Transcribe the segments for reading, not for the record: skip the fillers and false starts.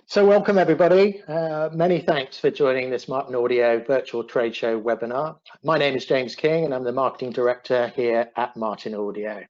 So welcome everybody. Many thanks for joining this Martin Audio virtual trade show webinar. My name is James King and I'm the marketing director here at Martin Audio.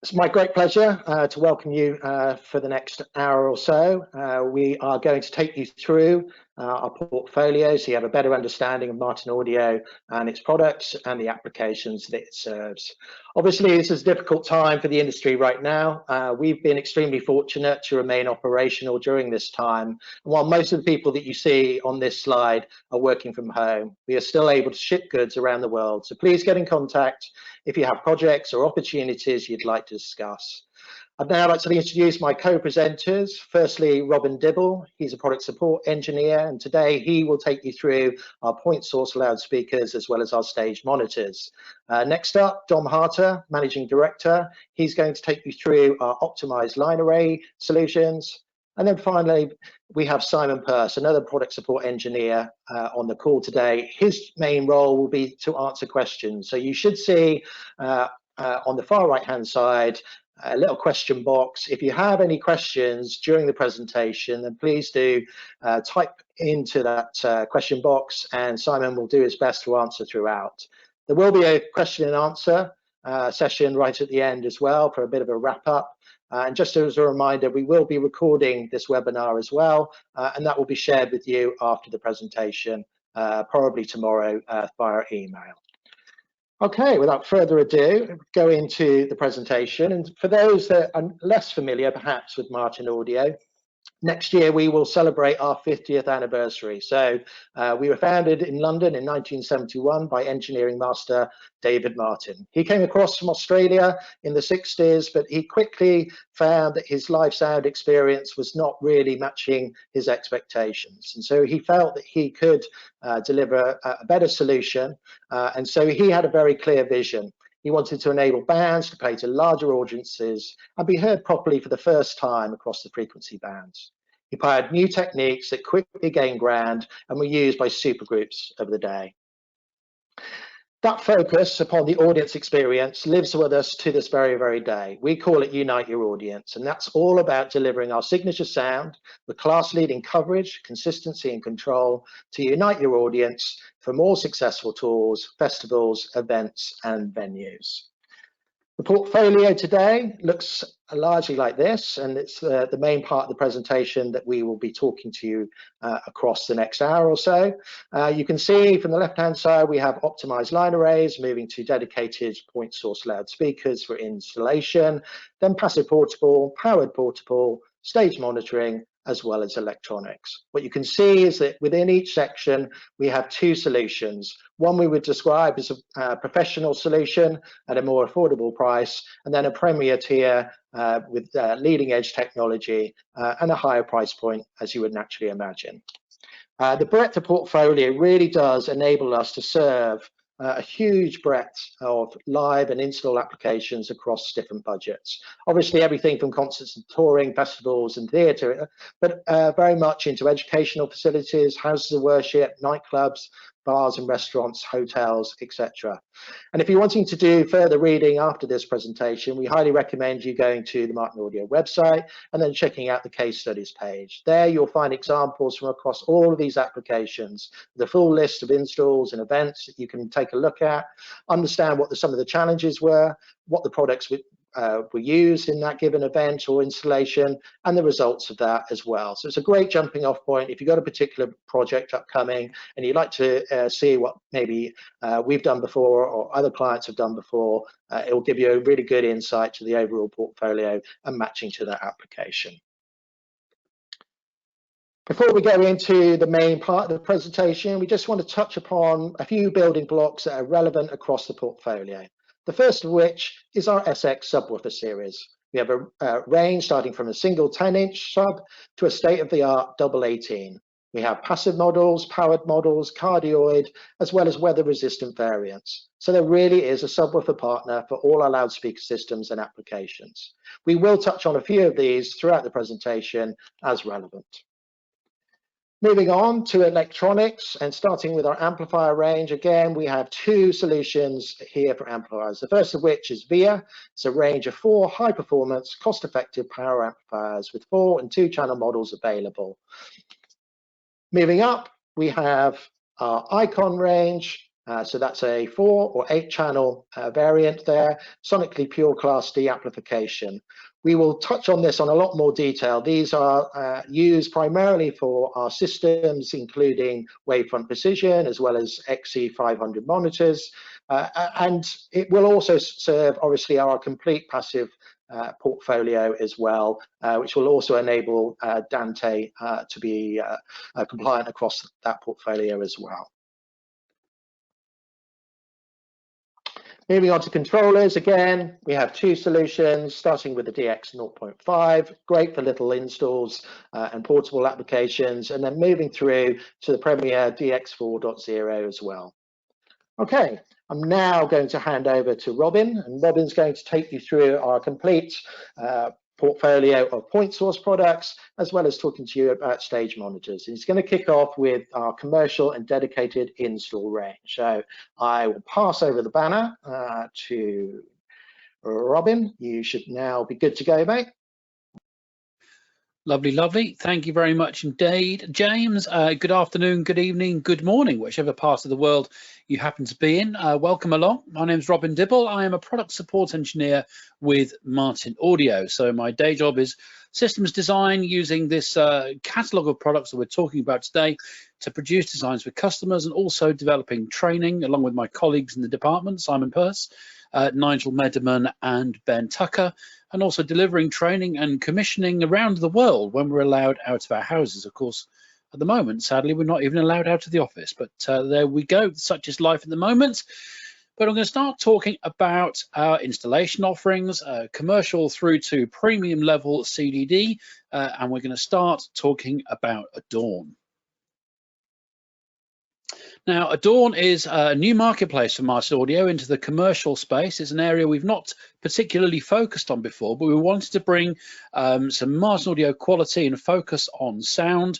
It's my great pleasure to welcome you for the next hour or so. We are going to take you through our portfolio so you have a better understanding of Martin Audio and its products and the applications that it serves. Obviously, this is a difficult time for the industry right now. We've been extremely fortunate to remain operational during this time. While most of the people that you see on this slide are working from home, we are still able to ship goods around the world. So please get in contact if you have projects or opportunities you'd like to discuss. I'd now like to introduce my co-presenters. Firstly, Robin Dibble. He's a product support engineer, and today he will take you through our point source loudspeakers as well as our stage monitors. Next up, Dom Harter, managing director. He's going to take you through our optimized line array solutions. And then finally, we have Simon Peirce, another product support engineer on the call today. His main role will be to answer questions. So you should see on the far right-hand side, a little question box. If you have any questions during the presentation, then please do type into that question box and Simon will do his best to answer throughout. There will be a question and answer session right at the end as well for a bit of a wrap up. And just as a reminder, we will be recording this webinar as well, and that will be shared with you after the presentation, probably tomorrow via email. Okay, without further ado, go into the presentation. And for those that are less familiar perhaps with Martin Audio, next year we will celebrate our 50th anniversary. So we were founded in London in 1971 by engineering master David Martin. He came across from Australia in the 60s, but he quickly found that his live sound experience was not really matching his expectations. And so he felt that he could deliver a better solution. And so he had a very clear vision. He wanted to enable bands to play to larger audiences and be heard properly for the first time across the frequency bands. He pioneered new techniques that quickly gained ground and were used by supergroups of the day. That focus upon the audience experience lives with us to this very, very day. We call it Unite Your Audience, and that's all about delivering our signature sound with class-leading coverage, consistency, and control to unite your audience for more successful tours, festivals, events, and venues. The portfolio today looks largely like this, and it's the main part of the presentation that we will be talking to you across the next hour or so. You can see from the left-hand side, we have optimized line arrays moving to dedicated point source loudspeakers for installation, then passive portable, powered portable, stage monitoring, as well as electronics. What you can see is that within each section, we have two solutions. One we would describe as a professional solution at a more affordable price, and then a premier tier with leading edge technology and a higher price point, as you would naturally imagine. The breadth of portfolio really does enable us to serve a huge breadth of live and install applications across different budgets. Obviously everything from concerts and touring, festivals and theatre, but very much into educational facilities, houses of worship, nightclubs, bars and restaurants, hotels, etc. And if you're wanting to do further reading after this presentation, we highly recommend you going to the Martin Audio website and then checking out the case studies page. There you'll find examples from across all of these applications, the full list of installs and events that you can take a look at, understand what some of the challenges were, what the products were used in that given event or installation, and the results of that as well. So it's a great jumping off point if you've got a particular project upcoming and you'd like to see what maybe we've done before or other clients have done before. It will give you a really good insight to the overall portfolio and matching to that application. Before we go into the main part of the presentation, we just want to touch upon a few building blocks that are relevant across the portfolio. The first of which is our SX subwoofer series. We have a range starting from a single 10-inch sub to a state-of-the-art double 18. We have passive models, powered models, cardioid, as well as weather-resistant variants. So there really is a subwoofer partner for all our loudspeaker systems and applications. We will touch on a few of these throughout the presentation as relevant. Moving on to electronics and starting with our amplifier range, again, we have two solutions here for amplifiers. The first of which is VIA. It's a range of 4 high-performance, cost-effective power amplifiers with 4 and 2-channel models available. Moving up, we have our Icon range. So that's a 4 or 8-channel variant there, sonically pure Class D amplification. We will touch on this on a lot more detail. These are used primarily for our systems, including wavefront precision, as well as XC500 monitors. And it will also serve, obviously, our complete passive portfolio as well, which will also enable Dante to be compliant across that portfolio as well. Moving on to controllers, again, we have two solutions, starting with the DX 0.5, great for little installs and portable applications, and then moving through to the Premier DX 4.0 as well. Okay, I'm now going to hand over to Robin, and Robin's going to take you through our complete portfolio of point source products, as well as talking to you about stage monitors. He's going to kick off with our commercial and dedicated install range. So I will pass over the banner to Robin. You should now be good to go, mate. Lovely, lovely. Thank you very much indeed, James. Good afternoon, good evening, good morning, whichever part of the world you happen to be in. Welcome along. My name's Robin Dibble. I am a product support engineer with Martin Audio. So my day job is systems design, using this catalogue of products that we're talking about today to produce designs for customers, and also developing training along with my colleagues in the department, Simon Peirce, Nigel Mederman and Ben Tucker, and also delivering training and commissioning around the world when we're allowed out of our houses. Of course, at the moment, sadly, we're not even allowed out of the office, but there we go. Such is life at the moment. But I'm going to start talking about our installation offerings, commercial through to premium level CDD, and we're going to start talking about Adorn. Now, Adorn is a new marketplace for Martin Audio into the commercial space. It's an area we've not particularly focused on before, but we wanted to bring some Martin Audio quality and focus on sound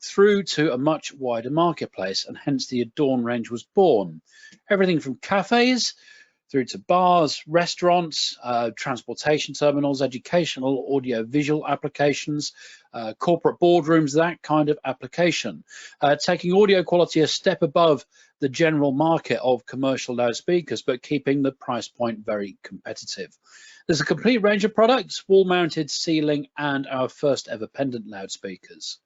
through to a much wider marketplace, and hence the Adorn range was born. Everything from cafes through to bars, restaurants, transportation terminals, educational audio visual applications, corporate boardrooms, that kind of application. Taking audio quality a step above the general market of commercial loudspeakers, but keeping the price point very competitive. There's a complete range of products, wall-mounted, ceiling, and our first ever pendant loudspeakers.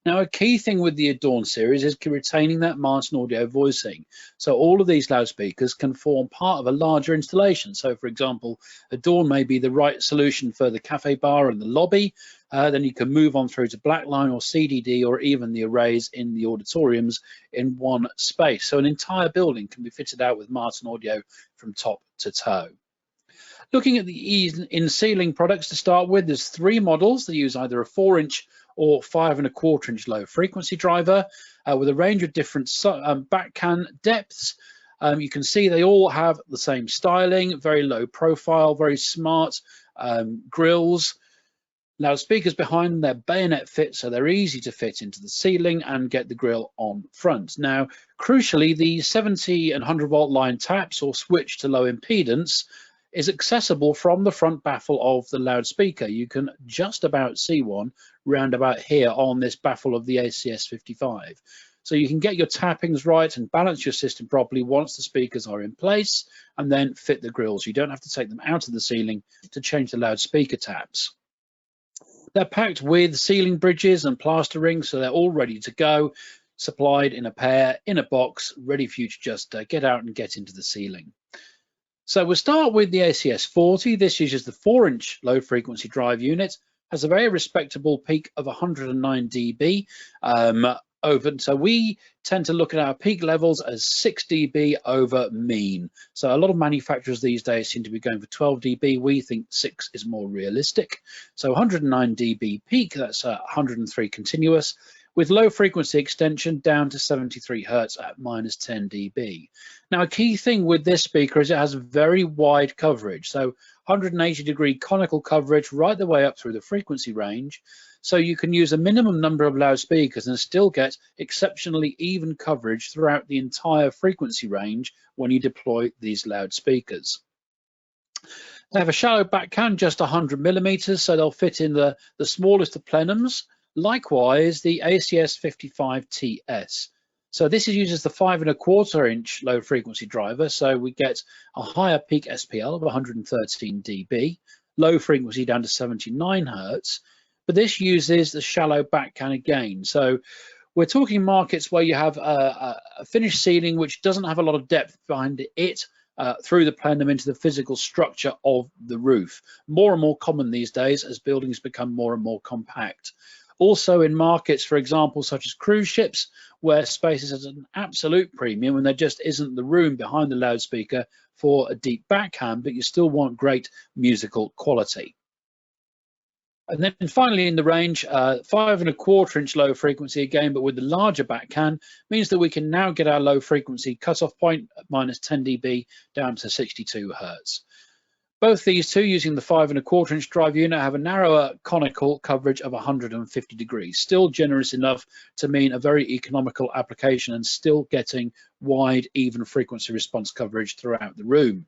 Now, a key thing with the Adorn series is retaining that Martin Audio voicing. So all of these loudspeakers can form part of a larger installation. So, for example, Adorn may be the right solution for the cafe bar and the lobby. Then you can move on through to Blackline or CDD, or even the arrays in the auditoriums in one space. So an entire building can be fitted out with Martin Audio from top to toe. Looking at the in-ceiling products to start with, there's 3 models that use either a 4-inch or 5 1/4-inch low frequency driver with a range of different back can depths. You can see they all have the same styling, very low profile, very smart grills. Loudspeakers behind them, they're bayonet fit, so they're easy to fit into the ceiling and get the grill on front. Now, crucially, the 70 and 100 volt line taps or switch to low impedance is accessible from the front baffle of the loudspeaker. You can just about see one round about here on this baffle of the ACS55. So you can get your tappings right and balance your system properly once the speakers are in place, and then fit the grills. You don't have to take them out of the ceiling to change the loudspeaker taps. They're packed with ceiling bridges and plastering, so they're all ready to go, supplied in a pair, in a box, ready for you to just get out and get into the ceiling. So we'll start with the ACS40. This uses the 4-inch low frequency drive unit, has a very respectable peak of 109 dB over. So we tend to look at our peak levels as 6 dB over mean. So a lot of manufacturers these days seem to be going for 12 dB. We think 6 is more realistic. So 109 dB peak, that's 103 continuous, with low frequency extension down to 73 Hertz at -10 dB. Now, a key thing with this speaker is it has very wide coverage. So 180-degree conical coverage right the way up through the frequency range, so you can use a minimum number of loudspeakers and still get exceptionally even coverage throughout the entire frequency range when you deploy these loudspeakers. They have a shallow back can, just 100 millimeters, so they'll fit in the smallest of plenums. Likewise, the ACS55TS. So this uses the 5¼ inch low frequency driver, so we get a higher peak SPL of 113 dB, low frequency down to 79 Hertz, but this uses the shallow back can again. So we're talking markets where you have a finished ceiling which doesn't have a lot of depth behind it, through the plenum into the physical structure of the roof. More and more common these days as buildings become more and more compact. Also in markets, for example, such as cruise ships, where space is at an absolute premium and there just isn't the room behind the loudspeaker for a deep backhand, but you still want great musical quality. And then finally in the range, 5¼ inch low frequency again, but with the larger back can, means that we can now get our low frequency cutoff point at -10 dB down to 62 Hertz. Both these two, using the 5¼ inch drive unit, have a narrower conical coverage of 150 degrees, still generous enough to mean a very economical application and still getting wide, even frequency response coverage throughout the room.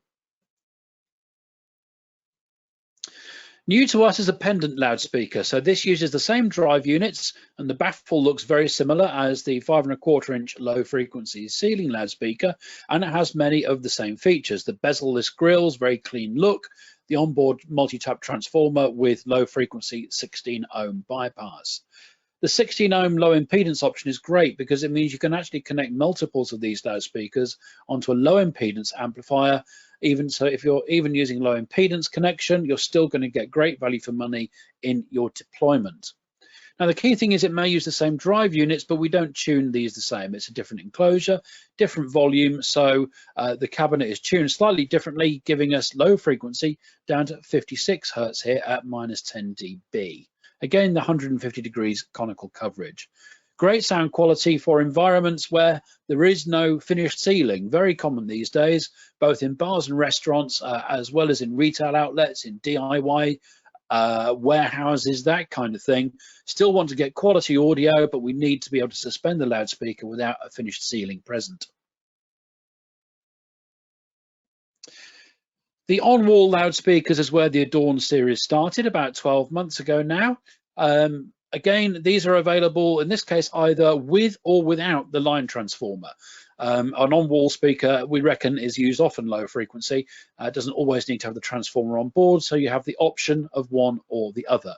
New to us is a pendant loudspeaker. So this uses the same drive units and the baffle looks very similar as the 5¼ inch low frequency ceiling loudspeaker, and it has many of the same features. The bezel-less grills, very clean look, the onboard multi-tap transformer with low frequency 16 ohm bypass. The 16 ohm low impedance option is great because it means you can actually connect multiples of these loudspeakers onto a low impedance amplifier. Even so, if you're even using low impedance connection, you're still going to get great value for money in your deployment. Now, the key thing is it may use the same drive units, but we don't tune these the same. It's a different enclosure, different volume, so the cabinet is tuned slightly differently, giving us low frequency down to 56 Hertz here at -10 dB. Again, the 150 degrees conical coverage. Great sound quality for environments where there is no finished ceiling, very common these days, both in bars and restaurants, as well as in retail outlets, in DIY, warehouses, that kind of thing. Still want to get quality audio, but we need to be able to suspend the loudspeaker without a finished ceiling present. The on-wall loudspeakers is where the Adorn series started about 12 months ago now. Again, these are available in this case either with or without the line transformer. An on-wall speaker, we reckon, is used often low frequency. It doesn't always need to have the transformer on board, so you have the option of one or the other.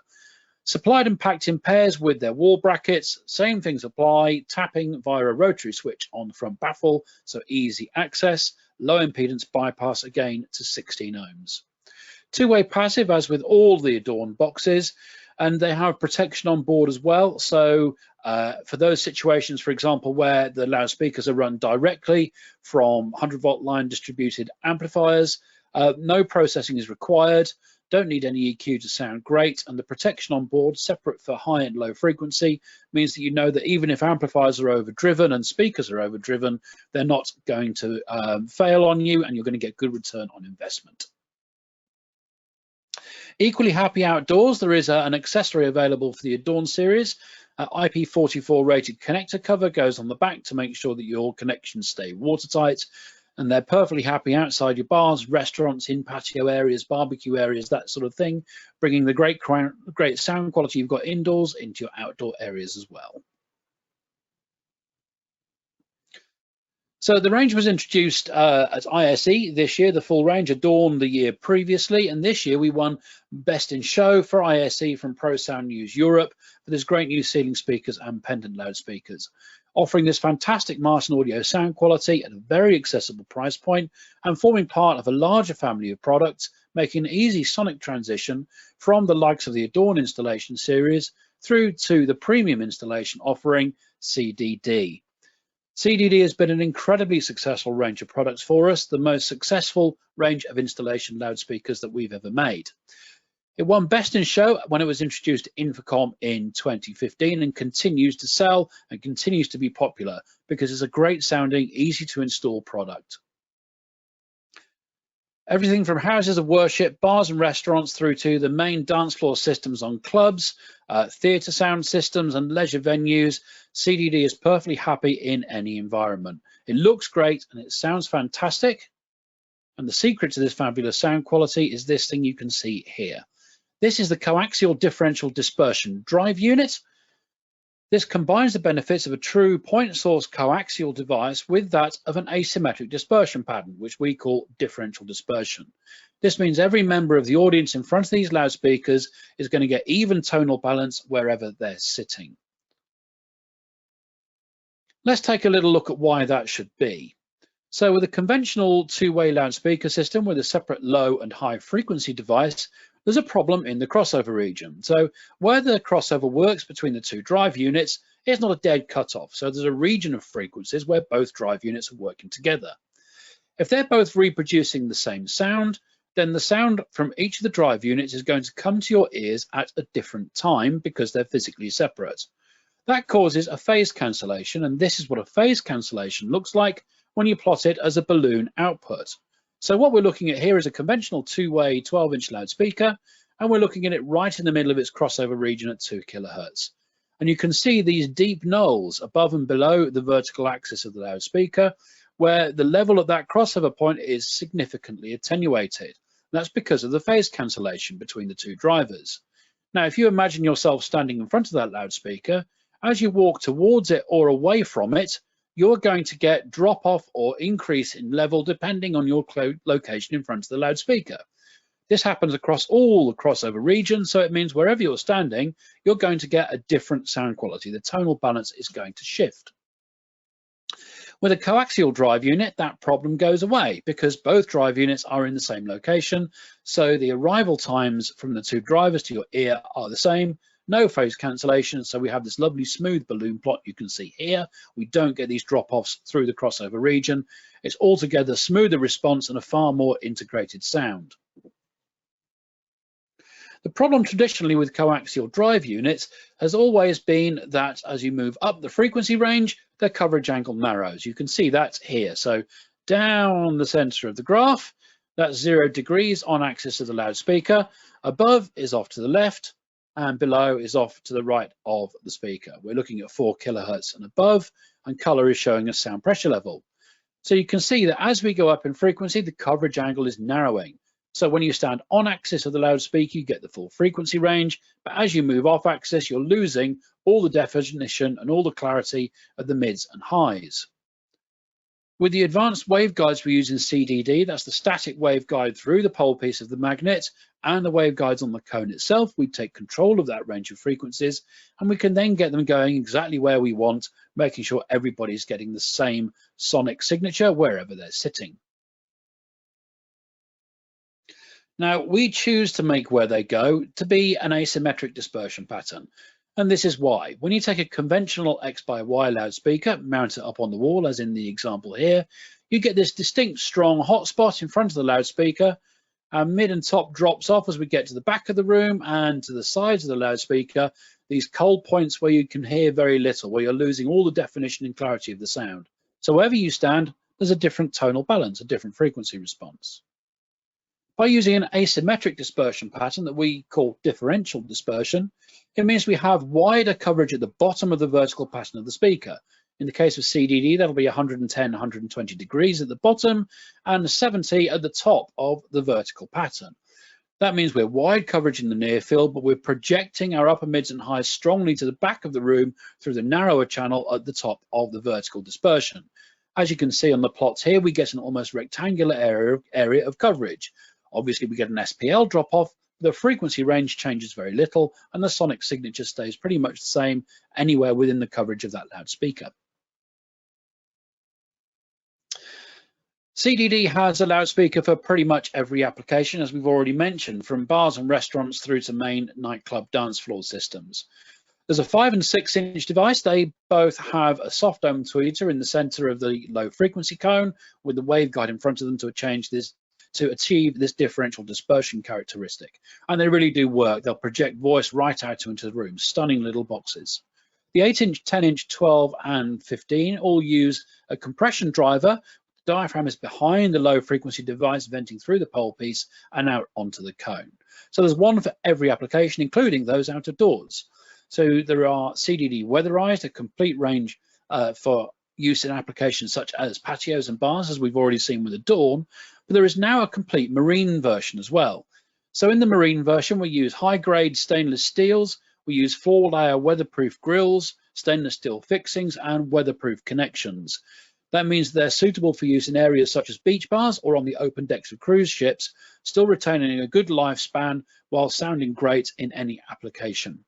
Supplied and packed in pairs with their wall brackets, same things apply, tapping via a rotary switch on the front baffle, so easy access, low impedance bypass again to 16 ohms. Two-way passive as with all the Adorn boxes, and they have protection on board as well. So for those situations, for example, where the loudspeakers are run directly from 100-volt line distributed amplifiers, no processing is required, don't need any EQ to sound great, and the protection on board, separate for high and low frequency, means that you know that even if amplifiers are overdriven and speakers are overdriven, they're not going to fail on you, and you're going to get good return on investment. Equally happy outdoors, there is an accessory available for the Adorn series. IP44 rated connector cover goes on the back to make sure that your connections stay watertight, and they're perfectly happy outside your bars, restaurants, in patio areas, barbecue areas, that sort of thing, bringing the great sound quality you've got indoors into your outdoor areas as well. So the range was introduced at ISE this year, the full range, Adorn the year previously, and this year we won Best in Show for ISE from Pro Sound News Europe for this great new ceiling speakers and pendant loudspeakers, offering this fantastic Martin Audio sound quality at a very accessible price point and forming part of a larger family of products, making an easy sonic transition from the likes of the Adorn installation series through to the premium installation offering CDD. CDD has been an incredibly successful range of products for us, the most successful range of installation loudspeakers that we've ever made. It won Best in Show when it was introduced to Infocom in 2015 and continues to sell and continues to be popular because it's a great sounding, easy to install product. Everything from houses of worship, bars and restaurants, through to the main dance floor systems on clubs, theatre sound systems and leisure venues, CDD is perfectly happy in any environment. It looks great and it sounds fantastic. And the secret to this fabulous sound quality is this thing you can see here. This is the coaxial differential dispersion drive unit. This combines the benefits of a true point source coaxial device with that of an asymmetric dispersion pattern, which we call differential dispersion. This means every member of the audience in front of these loudspeakers is going to get even tonal balance wherever they're sitting. Let's take a little look at why that should be. So with a conventional two-way loudspeaker system with a separate low and high frequency device, there's a problem in the crossover region. So where the crossover works between the two drive units is not a dead cutoff. So there's a region of frequencies where both drive units are working together. If they're both reproducing the same sound, then the sound from each of the drive units is going to come to your ears at a different time because they're physically separate. That causes a phase cancellation, and this is what a phase cancellation looks like when you plot it as a balloon output. So what we're looking at here is a conventional two-way 12-inch loudspeaker, and we're looking at it right in the middle of its crossover region at 2 kHz. And you can see these deep knolls above and below the vertical axis of the loudspeaker, where the level at that crossover point is significantly attenuated. That's because of the phase cancellation between the two drivers. Now, if you imagine yourself standing in front of that loudspeaker, as you walk towards it or away from it, you're going to get drop off or increase in level depending on your location in front of the loudspeaker. This happens across all the crossover regions, so it means wherever you're standing, you're going to get a different sound quality. The tonal balance is going to shift. With a coaxial drive unit, that problem goes away because both drive units are in the same location, so the arrival times from the two drivers to your ear are the same. No phase cancellation, so we have this lovely smooth balloon plot you can see here. We don't get these drop-offs through the crossover region. It's altogether smoother response and a far more integrated sound. The problem traditionally with coaxial drive units has always been that as you move up the frequency range, their coverage angle narrows. You can see that here. So down the center of the graph, that's 0 degrees on axis of the loudspeaker. Above is off to the left, and below is off to the right of the speaker. We're looking at 4 kHz and above, and color is showing a sound pressure level. So you can see that as we go up in frequency, the coverage angle is narrowing. So when you stand on axis of the loudspeaker, you get the full frequency range, but as you move off axis, you're losing all the definition and all the clarity of the mids and highs. With the advanced waveguides we use in CDD, that's the static waveguide through the pole piece of the magnet, and the waveguides on the cone itself, we take control of that range of frequencies, and we can then get them going exactly where we want, making sure everybody's getting the same sonic signature wherever they're sitting. Now, we choose to make where they go to be an asymmetric dispersion pattern. And this is why. When you take a conventional X by Y loudspeaker, mount it up on the wall, as in the example here, you get this distinct strong hotspot in front of the loudspeaker. Our mid and top drops off as we get to the back of the room and to the sides of the loudspeaker, these cold points where you can hear very little, where you're losing all the definition and clarity of the sound. So wherever you stand, there's a different tonal balance, a different frequency response. By using an asymmetric dispersion pattern that we call differential dispersion, it means we have wider coverage at the bottom of the vertical pattern of the speaker. In the case of CDD, that'll be 110, 120 degrees at the bottom and 70 at the top of the vertical pattern. That means we're wide coverage in the near field, but we're projecting our upper mids and highs strongly to the back of the room through the narrower channel at the top of the vertical dispersion. As you can see on the plots here, we get an almost rectangular area of coverage. Obviously, we get an SPL drop-off, the frequency range changes very little, and the sonic signature stays pretty much the same anywhere within the coverage of that loudspeaker. CDD has a loudspeaker for pretty much every application, as we've already mentioned, from bars and restaurants through to main nightclub dance floor systems. There's a 5- and 6-inch device. They both have a soft dome tweeter in the center of the low frequency cone with the waveguide in front of them to achieve this differential dispersion characteristic. And they really do work. They'll project voice right out into the room, stunning little boxes. The 8-inch, 10-inch, 12 and 15 all use a compression driver The diaphragm is behind the low frequency device, venting through the pole piece and out onto the cone. So there's one for every application, including those out of doors. So there are CDD weatherized, a complete range for use in applications such as patios and bars, as we've already seen with Adorn, but there is now a complete marine version as well. So in the marine version, we use high-grade stainless steels, we use 4-layer weatherproof grills, stainless steel fixings, and weatherproof connections. That means they're suitable for use in areas such as beach bars or on the open decks of cruise ships, still retaining a good lifespan while sounding great in any application.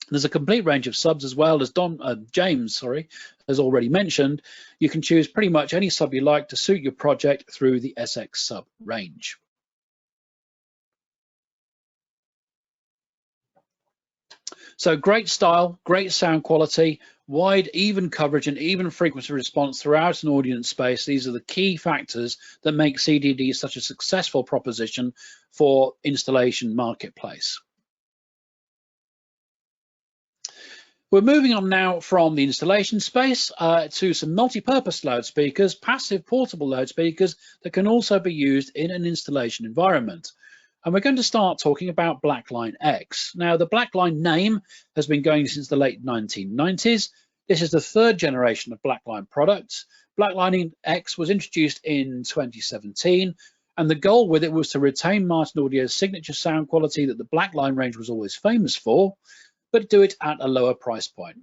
There's a complete range of subs as well, as James has already mentioned. You can choose pretty much any sub you like to suit your project through the SX sub range. So great style, great sound quality, wide, even coverage and even frequency response throughout an audience space. These are the key factors that make CDD such a successful proposition for installation marketplace. We're moving on now from the installation space to some multi-purpose loudspeakers, passive portable loudspeakers that can also be used in an installation environment. And we're going to start talking about BlacklineX. Now, the Blackline name has been going since the late 1990s. This is the third generation of Blackline products. BlacklineX was introduced in 2017, and the goal with it was to retain Martin Audio's signature sound quality that the Blackline range was always famous for, but do it at a lower price point.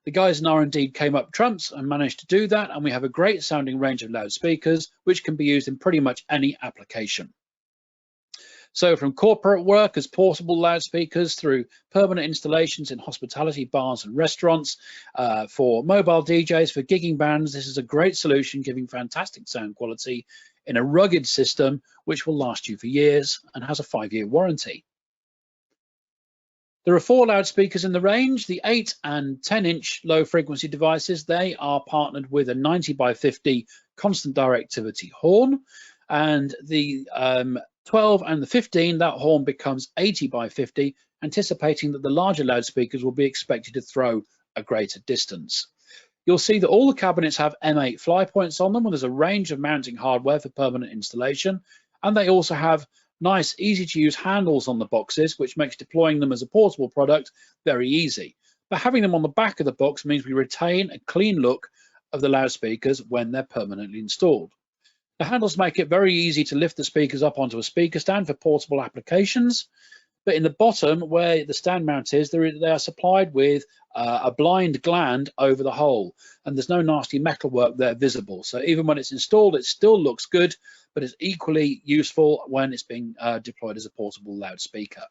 The guys in R&D came up trumps and managed to do that, and we have a great sounding range of loudspeakers which can be used in pretty much any application. So from corporate work as portable loudspeakers through permanent installations in hospitality, bars and restaurants, for mobile DJs, for gigging bands, this is a great solution giving fantastic sound quality in a rugged system which will last you for years and has a 5-year warranty. There are 4 loudspeakers in the range. The 8 and 10-inch low frequency devices, they are partnered with a 90 by 50 constant directivity horn, and the 12 and the 15, that horn becomes 80 by 50, anticipating that the larger loudspeakers will be expected to throw a greater distance. You'll see that all the cabinets have M8 fly points on them, and there's a range of mounting hardware for permanent installation, and they also have nice, easy to use handles on the boxes, which makes deploying them as a portable product very easy. But having them on the back of the box means we retain a clean look of the loudspeakers when they're permanently installed. The handles make it very easy to lift the speakers up onto a speaker stand for portable applications. But in the bottom, where the stand mount is, they are supplied with a blind gland over the hole, and there's no nasty metalwork there visible. So even when it's installed, it still looks good, but it's equally useful when it's being deployed as a portable loudspeaker.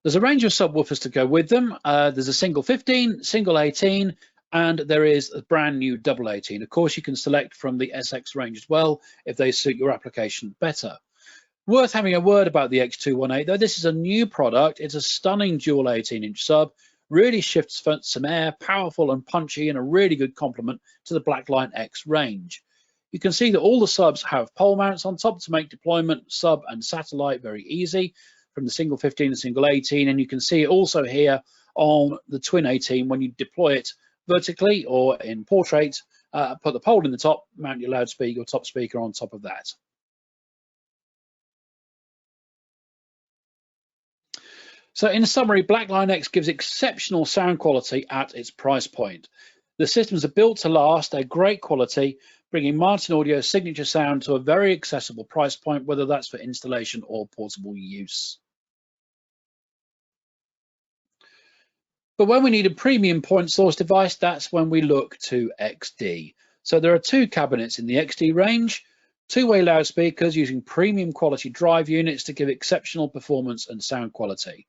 There's a range of subwoofers to go with them. There's a single 15, single 18, and there is a brand new double 18. Of course, you can select from the SX range as well if they suit your application better. Worth having a word about the X218, though. This is a new product. It's a stunning dual 18-inch sub, really shifts some air, powerful and punchy, and a really good complement to the BlacklineX range. You can see that all the subs have pole mounts on top to make deployment sub and satellite very easy from the single 15 to single 18, and you can see it also here on the twin 18 when you deploy it vertically or in portrait, put the pole in the top, mount your loudspeaker or top speaker on top of that. So in summary, BlacklineX gives exceptional sound quality at its price point. The systems are built to last, they're great quality, bringing Martin Audio's signature sound to a very accessible price point, whether that's for installation or portable use. But when we need a premium point source device, that's when we look to XD. So there are 2 cabinets in the XD range, 2-way loudspeakers using premium quality drive units to give exceptional performance and sound quality.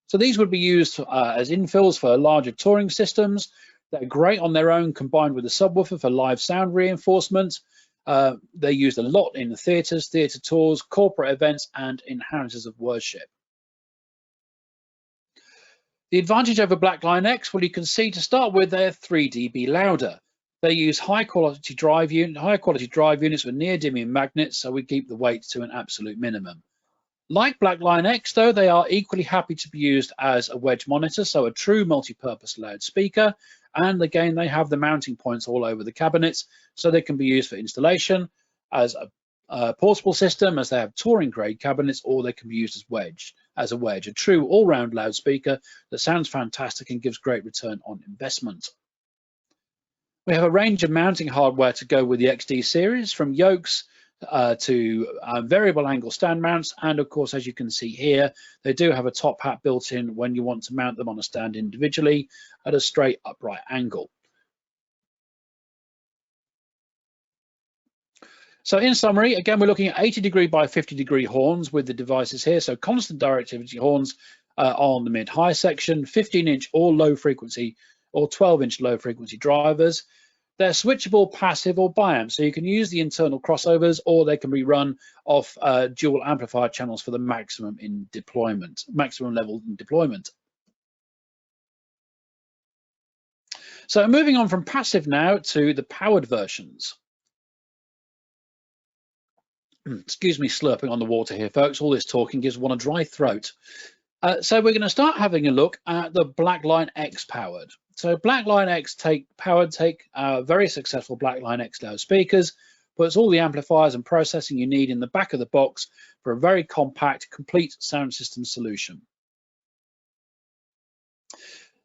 So these would be used as infills for larger touring systems. They're great on their own, combined with a subwoofer for live sound reinforcement. They're used a lot in theatres, theatre tours, corporate events, and in houses of worship. The advantage over BlacklineX, well, you can see to start with, they're 3 dB louder. They use high quality drive units with neodymium magnets, so we keep the weight to an absolute minimum. Like BlacklineX, though, they are equally happy to be used as a wedge monitor, so a true multi-purpose loudspeaker, And again, they have the mounting points all over the cabinets, so they can be used for installation as a portable system, as they have touring grade cabinets, or they can be used as a wedge, a true all-round loudspeaker that sounds fantastic and gives great return on investment. We have a range of mounting hardware to go with the XD series, from yokes to variable angle stand mounts, and of course, as you can see here, they do have a top hat built in when you want to mount them on a stand individually at a straight upright angle. So in summary, again, we're looking at 80-degree by 50-degree horns with the devices here. So constant directivity horns on the mid-high section, 15-inch or low frequency or 12-inch low frequency drivers. They're switchable, passive, or biamp, so you can use the internal crossovers, or they can be run off dual amplifier channels for the maximum level in deployment. So moving on from passive now to the powered versions. Excuse me, slurping on the water here, folks. All this talking gives one a dry throat. So we're going to start having a look at the BlacklineX powered. So BlacklineX powered take very successful BlacklineX loudspeakers, puts all the amplifiers and processing you need in the back of the box for a very compact, complete sound system solution.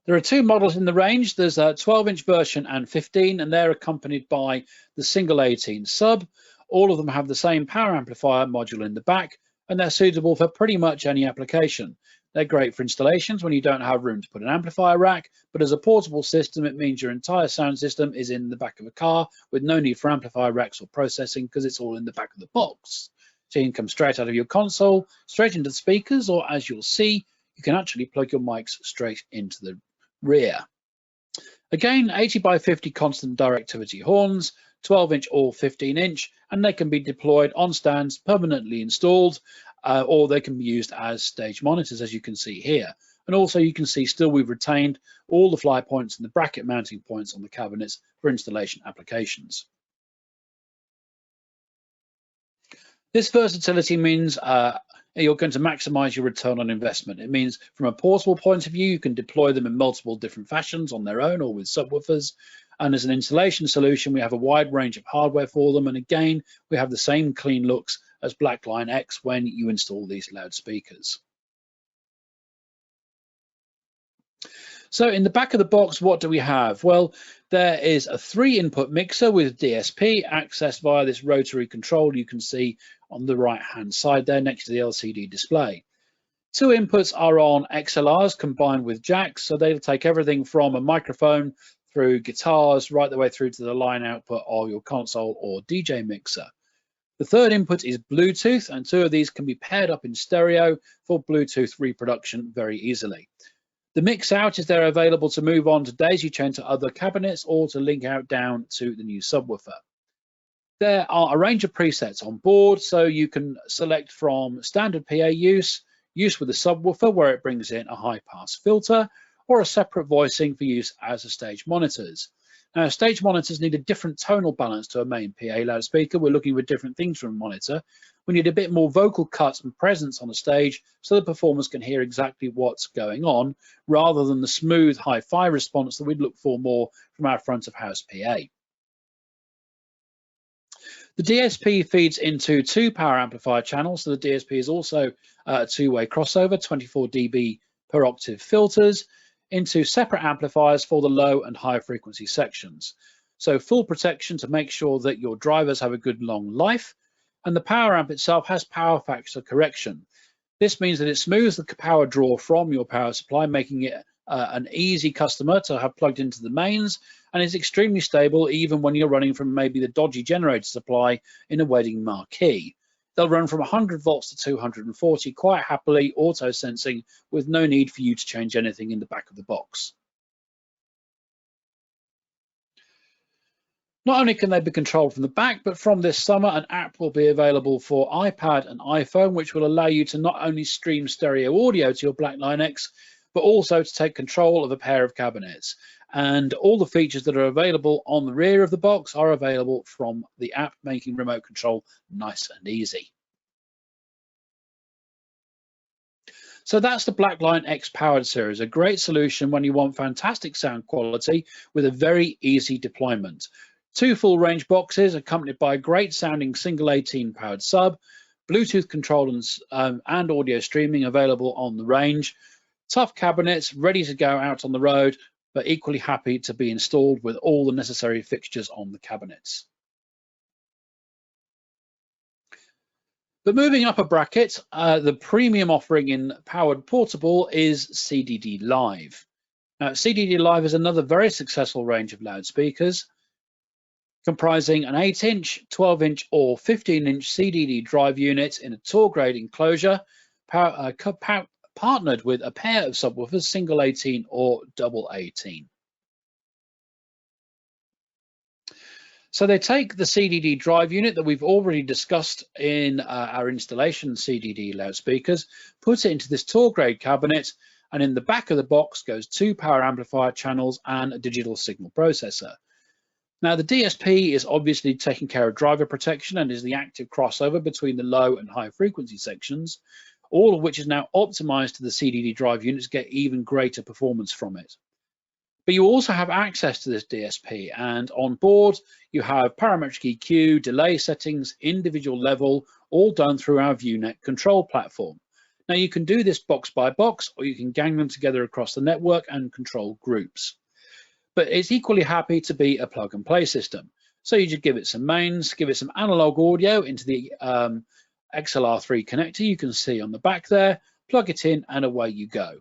There are two models in the range. There's a 12-inch version and 15, and they're accompanied by the single 18 sub. All of them have the same power amplifier module in the back, and they're suitable for pretty much any application. They're great for installations when you don't have room to put an amplifier rack, but as a portable system, it means your entire sound system is in the back of a car with no need for amplifier racks or processing because it's all in the back of the box. So you can come straight out of your console, straight into the speakers, or as you'll see, you can actually plug your mics straight into the rear. Again, 80 by 50 constant directivity horns, 12-inch or 15-inch, and they can be deployed on stands permanently installed, or they can be used as stage monitors, as you can see here. And also you can see still we've retained all the fly points and the bracket mounting points on the cabinets for installation applications. This versatility means you're going to maximize your return on investment. It means from a portable point of view, you can deploy them in multiple different fashions on their own or with subwoofers. And as an installation solution, we have a wide range of hardware for them. And again, we have the same clean looks as BlacklineX when you install these loudspeakers. So in the back of the box, what do we have? Well, there is a 3-input mixer with DSP accessed via this rotary control you can see on the right-hand side there next to the LCD display. 2 inputs are on XLRs combined with jacks, so they'll take everything from a microphone through guitars right the way through to the line output of your console or DJ mixer. The 3rd input is Bluetooth, and 2 of these can be paired up in stereo for Bluetooth reproduction very easily. The mix out is there available to move on to daisy chain to other cabinets or to link out down to the new subwoofer. There are a range of presets on board, so you can select from standard PA use with a subwoofer where it brings in a high pass filter, or a separate voicing for use as a stage monitors. Now, stage monitors need a different tonal balance to a main PA loudspeaker. We're looking for different things from a monitor. We need a bit more vocal cut and presence on a stage so the performers can hear exactly what's going on, rather than the smooth hi-fi response that we'd look for more from our front of house PA. The DSP feeds into 2 power amplifier channels, so the DSP is also a 2-way crossover, 24 dB per octave filters, into separate amplifiers for the low and high frequency sections. So full protection to make sure that your drivers have a good long life, and the power amp itself has power factor correction. This means that it smooths the power draw from your power supply, making it an easy customer to have plugged into the mains, and is extremely stable even when you're running from maybe the dodgy generator supply in a wedding marquee. They'll run from 100 volts to 240 quite happily, auto sensing, with no need for you to change anything in the back of the box. Not only can they be controlled from the back, but from this summer, an app will be available for iPad and iPhone, which will allow you to not only stream stereo audio to your BlacklineX, but also to take control of a pair of cabinets. And all the features that are available on the rear of the box are available from the app, making remote control nice and easy. So that's the BlacklineX powered series, a great solution when you want fantastic sound quality with a very easy deployment. 2 full range boxes accompanied by a great sounding single 18 powered sub, Bluetooth control and audio streaming available on the range, tough cabinets ready to go out on the road, but equally happy to be installed with all the necessary fixtures on the cabinets. But moving up a bracket, the premium offering in powered portable is CDD-Live. Now, CDD-Live is another very successful range of loudspeakers, comprising an 8-inch, 12-inch or 15-inch CDD drive unit in a tour-grade enclosure, partnered with a pair of subwoofers, single 18 or double 18. So they take the CDD drive unit that we've already discussed in our installation CDD loudspeakers, put it into this tour-grade cabinet, and in the back of the box goes 2 power amplifier channels and a digital signal processor. Now the DSP is obviously taking care of driver protection and is the active crossover between the low and high frequency sections, all of which is now optimized to the CDD drive unit to get even greater performance from it. But you also have access to this DSP, and on board you have parametric EQ, delay settings, individual level, all done through our ViewNet control platform. Now you can do this box by box, or you can gang them together across the network and control groups. But it's equally happy to be a plug and play system. So you just give it some mains, give it some analog audio into the XLR3 connector you can see on the back there, plug it in and away you go.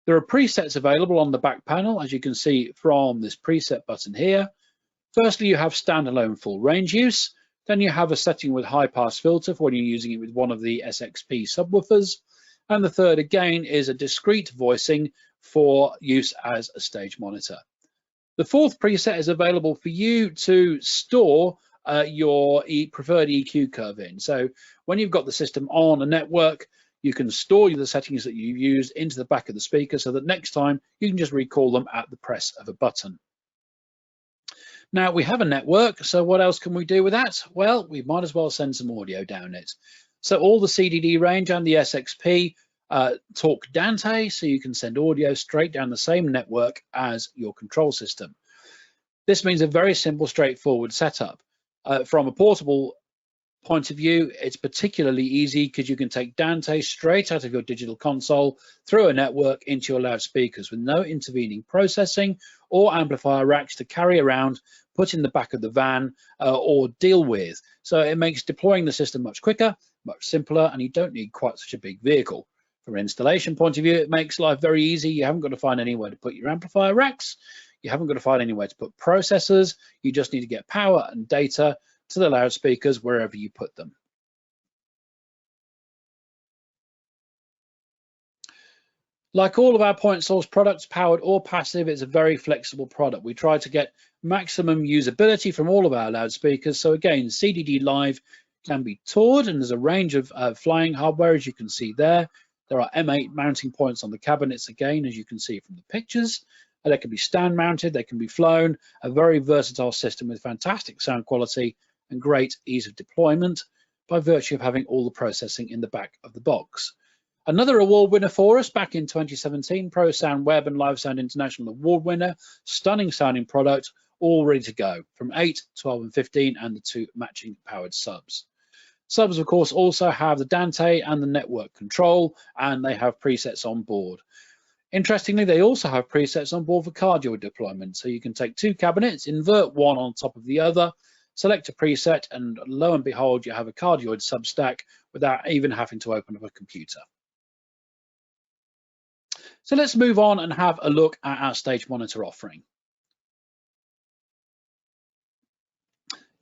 There are presets available on the back panel, as you can see from this preset button here. Firstly, you have standalone full range use. Then you have a setting with high pass filter for when you're using it with one of the SXP subwoofers. And the third again is a discrete voicing for use as a stage monitor. The fourth preset is available for you to store your preferred EQ curve in. So when you've got the system on a network, you can store the settings that you've used into the back of the speaker so that next time you can just recall them at the press of a button. Now we have a network, so what else can we do with that? Well, we might as well send some audio down it. So all the CDD range and the SXP talk Dante, so you can send audio straight down the same network as your control system. This means a very simple, straightforward setup. From a portable point of view, it's particularly easy because you can take Dante straight out of your digital console through a network into your loudspeakers with no intervening processing or amplifier racks to carry around, put in the back of the van or deal with. So it makes deploying the system much quicker, much simpler, and you don't need quite such a big vehicle. From an installation point of view, it makes life very easy. You haven't got to find anywhere to put your amplifier racks. You haven't got to find anywhere to put processors. You just need to get power and data to the loudspeakers wherever you put them. Like all of our point source products, powered or passive, it's a very flexible product. We try to get maximum usability from all of our loudspeakers. So again, CDD-Live can be toured, and there's a range of flying hardware, as you can see there. There are M8 mounting points on the cabinets again, as you can see from the pictures. They can be stand mounted, they can be flown, a very versatile system with fantastic sound quality and great ease of deployment by virtue of having all the processing in the back of the box. Another award winner for us back in 2017, Pro Sound Web and Live Sound International award winner, stunning sounding product, all ready to go from 8, 12 and 15 and the 2 matching powered subs. Subs, of course, also have the Dante and the network control, and they have presets on board. Interestingly, they also have presets on board for cardioid deployment. So you can take 2 cabinets, invert one on top of the other, select a preset, and lo and behold, you have a cardioid substack without even having to open up a computer. So let's move on and have a look at our stage monitor offering.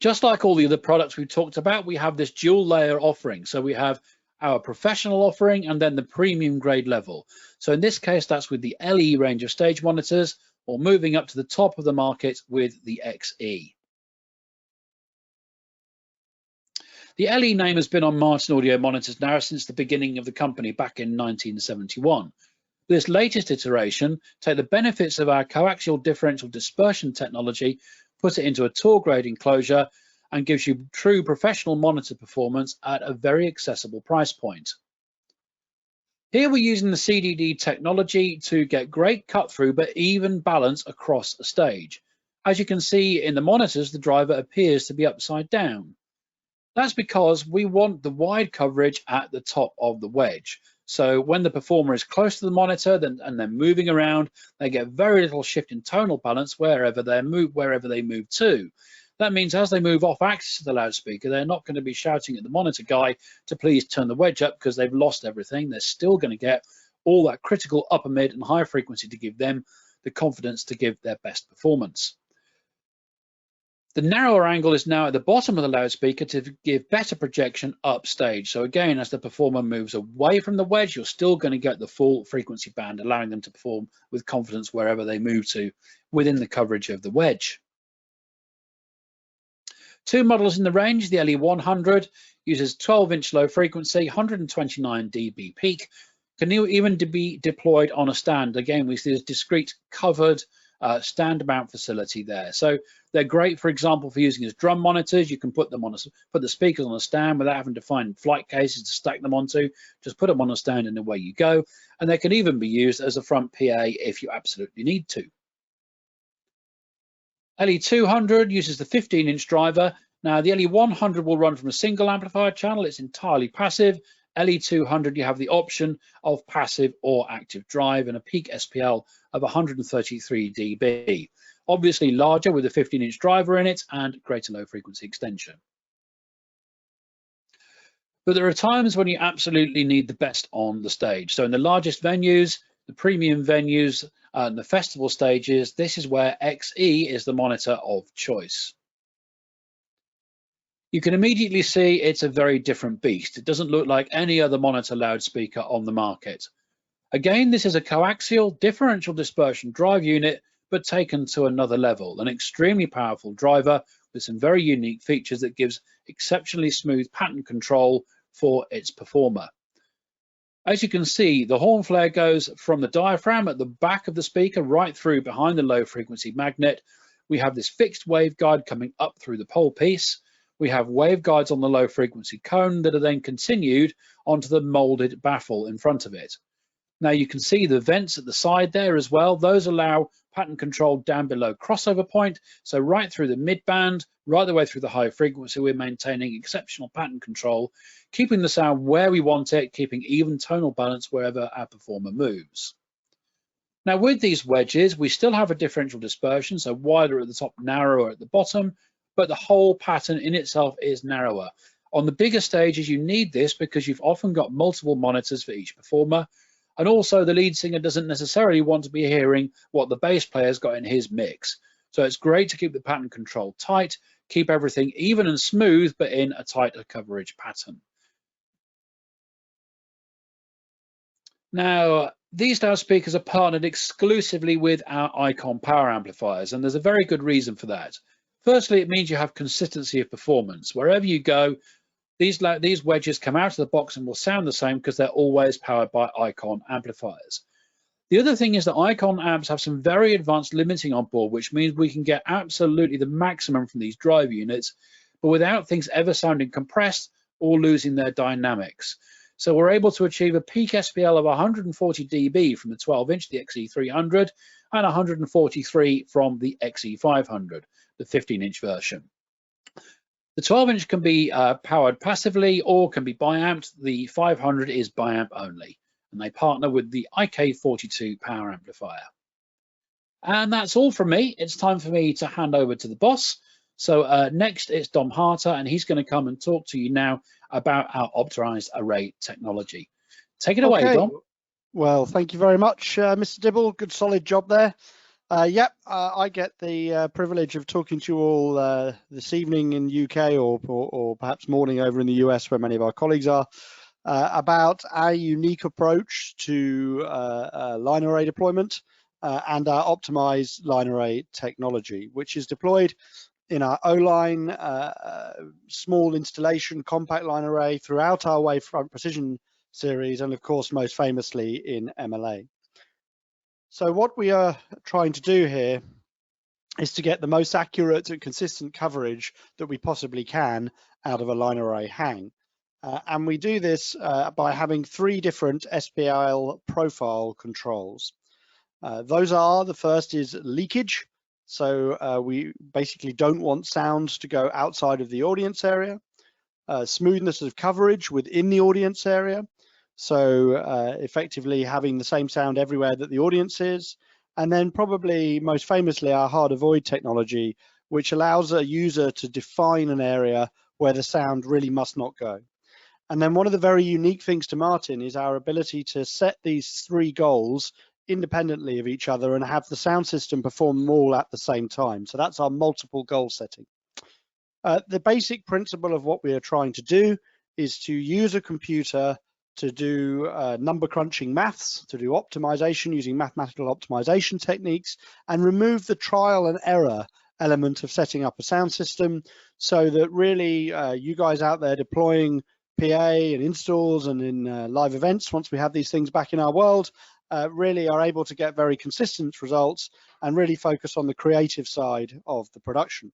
Just like all the other products we've talked about, we have this dual layer offering. So we have our professional offering and then the premium grade level. So in this case, that's with the LE range of stage monitors, or moving up to the top of the market with the XE. The LE name has been on Martin Audio monitors now since the beginning of the company back in 1971. This latest iteration take the benefits of our coaxial differential dispersion technology, put it into a tour grade enclosure, and gives you true professional monitor performance at a very accessible price point. Here we're using the CDD technology to get great cut through but even balance across a stage. As you can see in the monitors, the driver appears to be upside down. That's because we want the wide coverage at the top of the wedge. So when the performer is close to the monitor and they're moving around, they get very little shift in tonal balance wherever they move to. That means as they move off axis of the loudspeaker, they're not going to be shouting at the monitor guy to please turn the wedge up because they've lost everything. They're still going to get all that critical upper mid and high frequency to give them the confidence to give their best performance. The narrower angle is now at the bottom of the loudspeaker to give better projection upstage. So again, as the performer moves away from the wedge, you're still going to get the full frequency band, allowing them to perform with confidence wherever they move to within the coverage of the wedge. Two models in the range, the LE100 uses 12-inch low frequency, 129 dB peak, can even be deployed on a stand. Again, we see this discrete covered stand mount facility there. So they're great, for example, for using as drum monitors. You can put the speakers on a stand without having to find flight cases to stack them onto. Just put them on a stand and away you go. And they can even be used as a front PA if you absolutely need to. LE200 uses the 15-inch driver. Now the LE100 will run from a single amplifier channel. It's entirely passive. LE200, you have the option of passive or active drive and a peak SPL of 133 dB. Obviously larger with a 15-inch driver in it and greater low frequency extension. But there are times when you absolutely need the best on the stage. So in the largest venues, the premium venues, and the festival stages, this is where XE is the monitor of choice. You can immediately see it's a very different beast. It doesn't look like any other monitor loudspeaker on the market. Again, this is a coaxial differential dispersion drive unit, but taken to another level, an extremely powerful driver with some very unique features that gives exceptionally smooth pattern control for its performer. As you can see, the horn flare goes from the diaphragm at the back of the speaker right through behind the low frequency magnet. We have this fixed waveguide coming up through the pole piece. We have waveguides on the low frequency cone that are then continued onto the molded baffle in front of it. Now you can see the vents at the side there as well. Those allow pattern control down below crossover point. So right through the mid band, right the way through the high frequency, we're maintaining exceptional pattern control, keeping the sound where we want it, keeping even tonal balance wherever our performer moves. Now with these wedges, we still have a differential dispersion, so wider at the top, narrower at the bottom, but the whole pattern in itself is narrower. On the bigger stages, you need this because you've often got multiple monitors for each performer. And also the lead singer doesn't necessarily want to be hearing what the bass player's got in his mix. So it's great to keep the pattern control tight, keep everything even and smooth, but in a tighter coverage pattern. Now, these loudspeakers are partnered exclusively with our Icon power amplifiers, and there's a very good reason for that. Firstly, it means you have consistency of performance. Wherever you go, these wedges come out of the box and will sound the same because they're always powered by Icon amplifiers. The other thing is that Icon amps have some very advanced limiting on board, which means we can get absolutely the maximum from these drive units, but without things ever sounding compressed or losing their dynamics. So we're able to achieve a peak SPL of 140 dB from the 12-inch, the XE300, and 143 from the XE500, the 15-inch version. The 12-inch can be powered passively or can be bi-amped. The 500 is bi-amp only, and they partner with the IK42 power amplifier. And that's all from me. It's time for me to hand over to the boss. So next it's Dom Harter, and he's going to come and talk to you now about our optimized array technology. Take it away, Dom. Well, thank you very much, Mr. Dibble. Good, solid job there. I get the privilege of talking to you all this evening in UK or perhaps morning over in the US where many of our colleagues are about our unique approach to line array deployment and our optimized line array technology, which is deployed in our O-line small installation compact line array throughout our Wavefront Precision series, and of course most famously in MLA. So what we are trying to do here is to get the most accurate and consistent coverage that we possibly can out of a line array hang. And we do this by having 3 different SPL profile controls. Those are, the first is leakage. So we basically don't want sound to go outside of the audience area. Smoothness of coverage within the audience area. So effectively having the same sound everywhere that the audience is. And then probably most famously our hard avoid technology, which allows a user to define an area where the sound really must not go. And then one of the very unique things to Martin is our ability to set these 3 goals independently of each other and have the sound system perform them all at the same time. So that's our multiple goal setting. The basic principle of what we are trying to do is to use a computer to do number crunching maths, to do optimization using mathematical optimization techniques, and remove the trial and error element of setting up a sound system, so that really you guys out there deploying PA and installs and in live events, once we have these things back in our world, really are able to get very consistent results and really focus on the creative side of the production.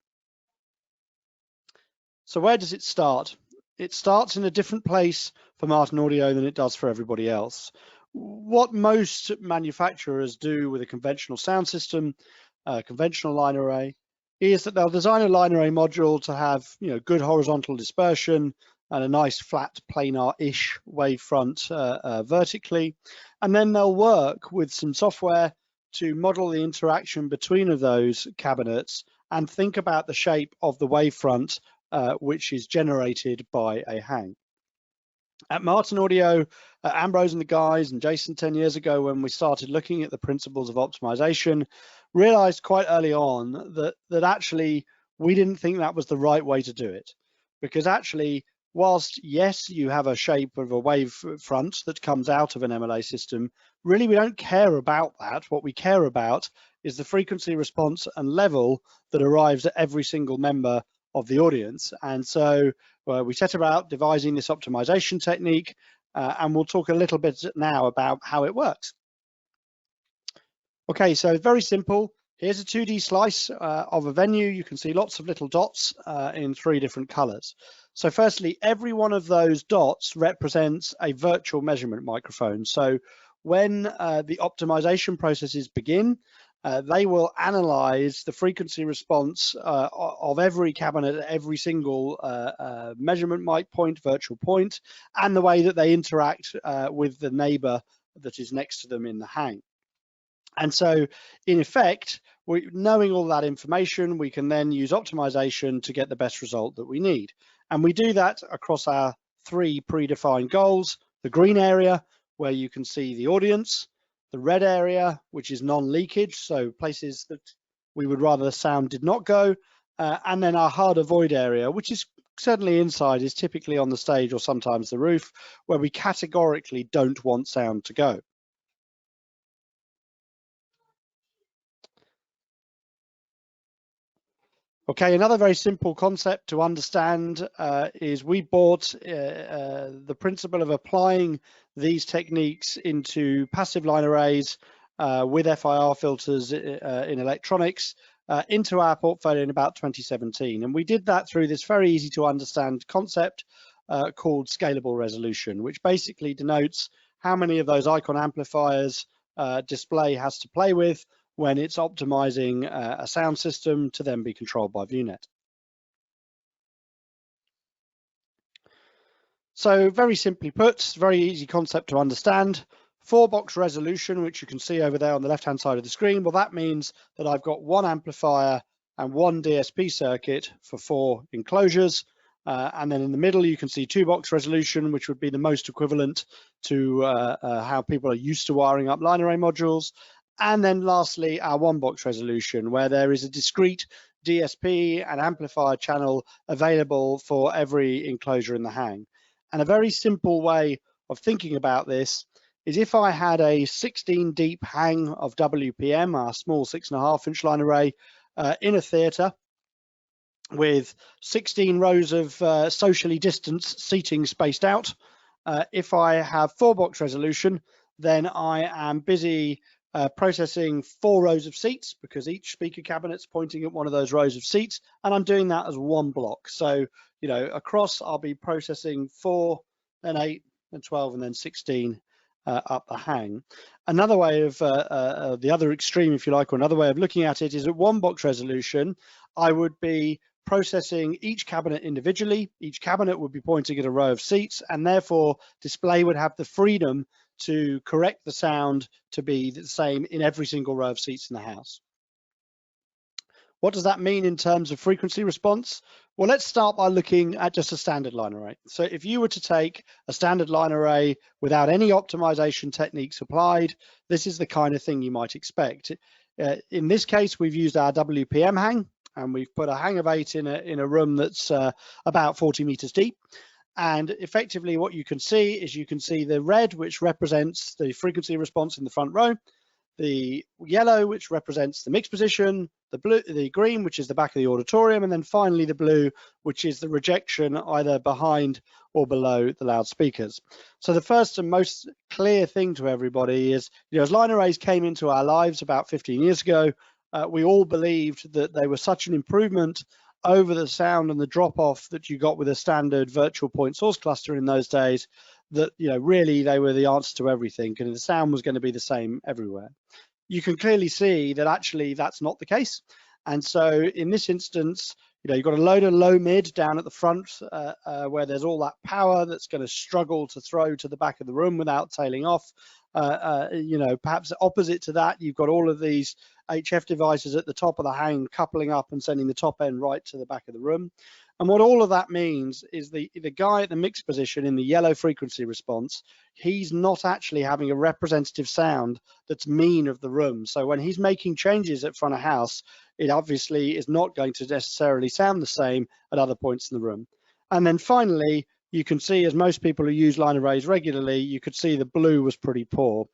So where does it start? It starts in a different place for Martin Audio than it does for everybody else. What most manufacturers do with a conventional sound system, conventional line array, is that they'll design a line array module to have, you know, good horizontal dispersion and a nice flat planar-ish wavefront vertically, and then they'll work with some software to model the interaction between of those cabinets and think about the shape of the wavefront which is generated by a hang. At Martin Audio, Ambrose and the guys and Jason 10 years ago, when we started looking at the principles of optimization, realized quite early on that actually we didn't think that was the right way to do it. Because actually, whilst yes, you have a shape of a wave front that comes out of an MLA system, really we don't care about that. What we care about is the frequency response and level that arrives at every single member of the audience. And so we set about devising this optimization technique, and we'll talk a little bit now about how it works. Okay, so very simple. Here's a 2D slice of a venue. You can see lots of little dots in 3 different colors. So firstly, every one of those dots represents a virtual measurement microphone. So when the optimization processes begin, they will analyze the frequency response of every cabinet at every single measurement mic point, virtual point, and the way that they interact with the neighbor that is next to them in the hang. And so in effect, knowing all that information, we can then use optimization to get the best result that we need. And we do that across our 3 predefined goals: the green area, where you can see the audience; the red area, which is non-leakage, so places that we would rather the sound did not go; and then our hard avoid area, which is certainly inside, is typically on the stage or sometimes the roof, where we categorically don't want sound to go. Okay, another very simple concept to understand is we bought the principle of applying these techniques into passive line arrays with FIR filters in electronics into our portfolio in about 2017. And we did that through this very easy to understand concept called scalable resolution, which basically denotes how many of those icon amplifiers display has to play with when it's optimizing a sound system to then be controlled by ViewNet. So very simply put, very easy concept to understand. 4-box resolution, which you can see over there on the left-hand side of the screen. Well, that means that I've got 1 amplifier and 1 DSP circuit for 4 enclosures. And then in the middle, you can see 2-box resolution, which would be the most equivalent to how people are used to wiring up line array modules. And then lastly, our 1-box resolution, where there is a discrete DSP and amplifier channel available for every enclosure in the hang. And a very simple way of thinking about this is if I had a 16 deep hang of WPM, our small 6.5-inch line array, in a theater with 16 rows of socially distanced seating spaced out. If I have 4-box resolution, then I am busy processing 4 rows of seats, because each speaker cabinet's pointing at one of those rows of seats, and I'm doing that as 1 block. So you know, across I'll be processing 4, then 8, then 12, and then 16 up the hang. Another way of the other extreme, if you like, or another way of looking at it is at 1 box resolution, I would be processing each cabinet individually. Each cabinet would be pointing at a row of seats, and therefore display would have the freedom to correct the sound to be the same in every single row of seats in the house. What does that mean in terms of frequency response? Well, let's start by looking at just a standard line array. So if you were to take a standard line array without any optimization techniques applied, this is the kind of thing you might expect. In this case, we've used our WPM hang, and we've put a hang of 8 in a room that's about 40 meters deep. And effectively what you can see is you can see the red, which represents the frequency response in the front row, the yellow, which represents the mix position, the blue, the green, which is the back of the auditorium, and then finally the blue, which is the rejection either behind or below the loudspeakers. So the first and most clear thing to everybody is, you know, as line arrays came into our lives about 15 years ago, we all believed that they were such an improvement over the sound and the drop-off that you got with a standard virtual point source cluster in those days, that, you know, really they were the answer to everything, and the sound was going to be the same everywhere. You can clearly see that actually that's not the case. And so in this instance, you know, you've got a load of low mid down at the front where there's all that power that's going to struggle to throw to the back of the room without tailing off. You know, perhaps opposite to that, you've got all of these HF devices at the top of the hang coupling up and sending the top end right to the back of the room. And what all of that means is the guy at the mix position in the yellow frequency response, he's not actually having a representative sound that's mean of the room. So when he's making changes at front of house, it obviously is not going to necessarily sound the same at other points in the room. And then finally, you can see, as most people who use line arrays regularly, you could see the blue was pretty poor.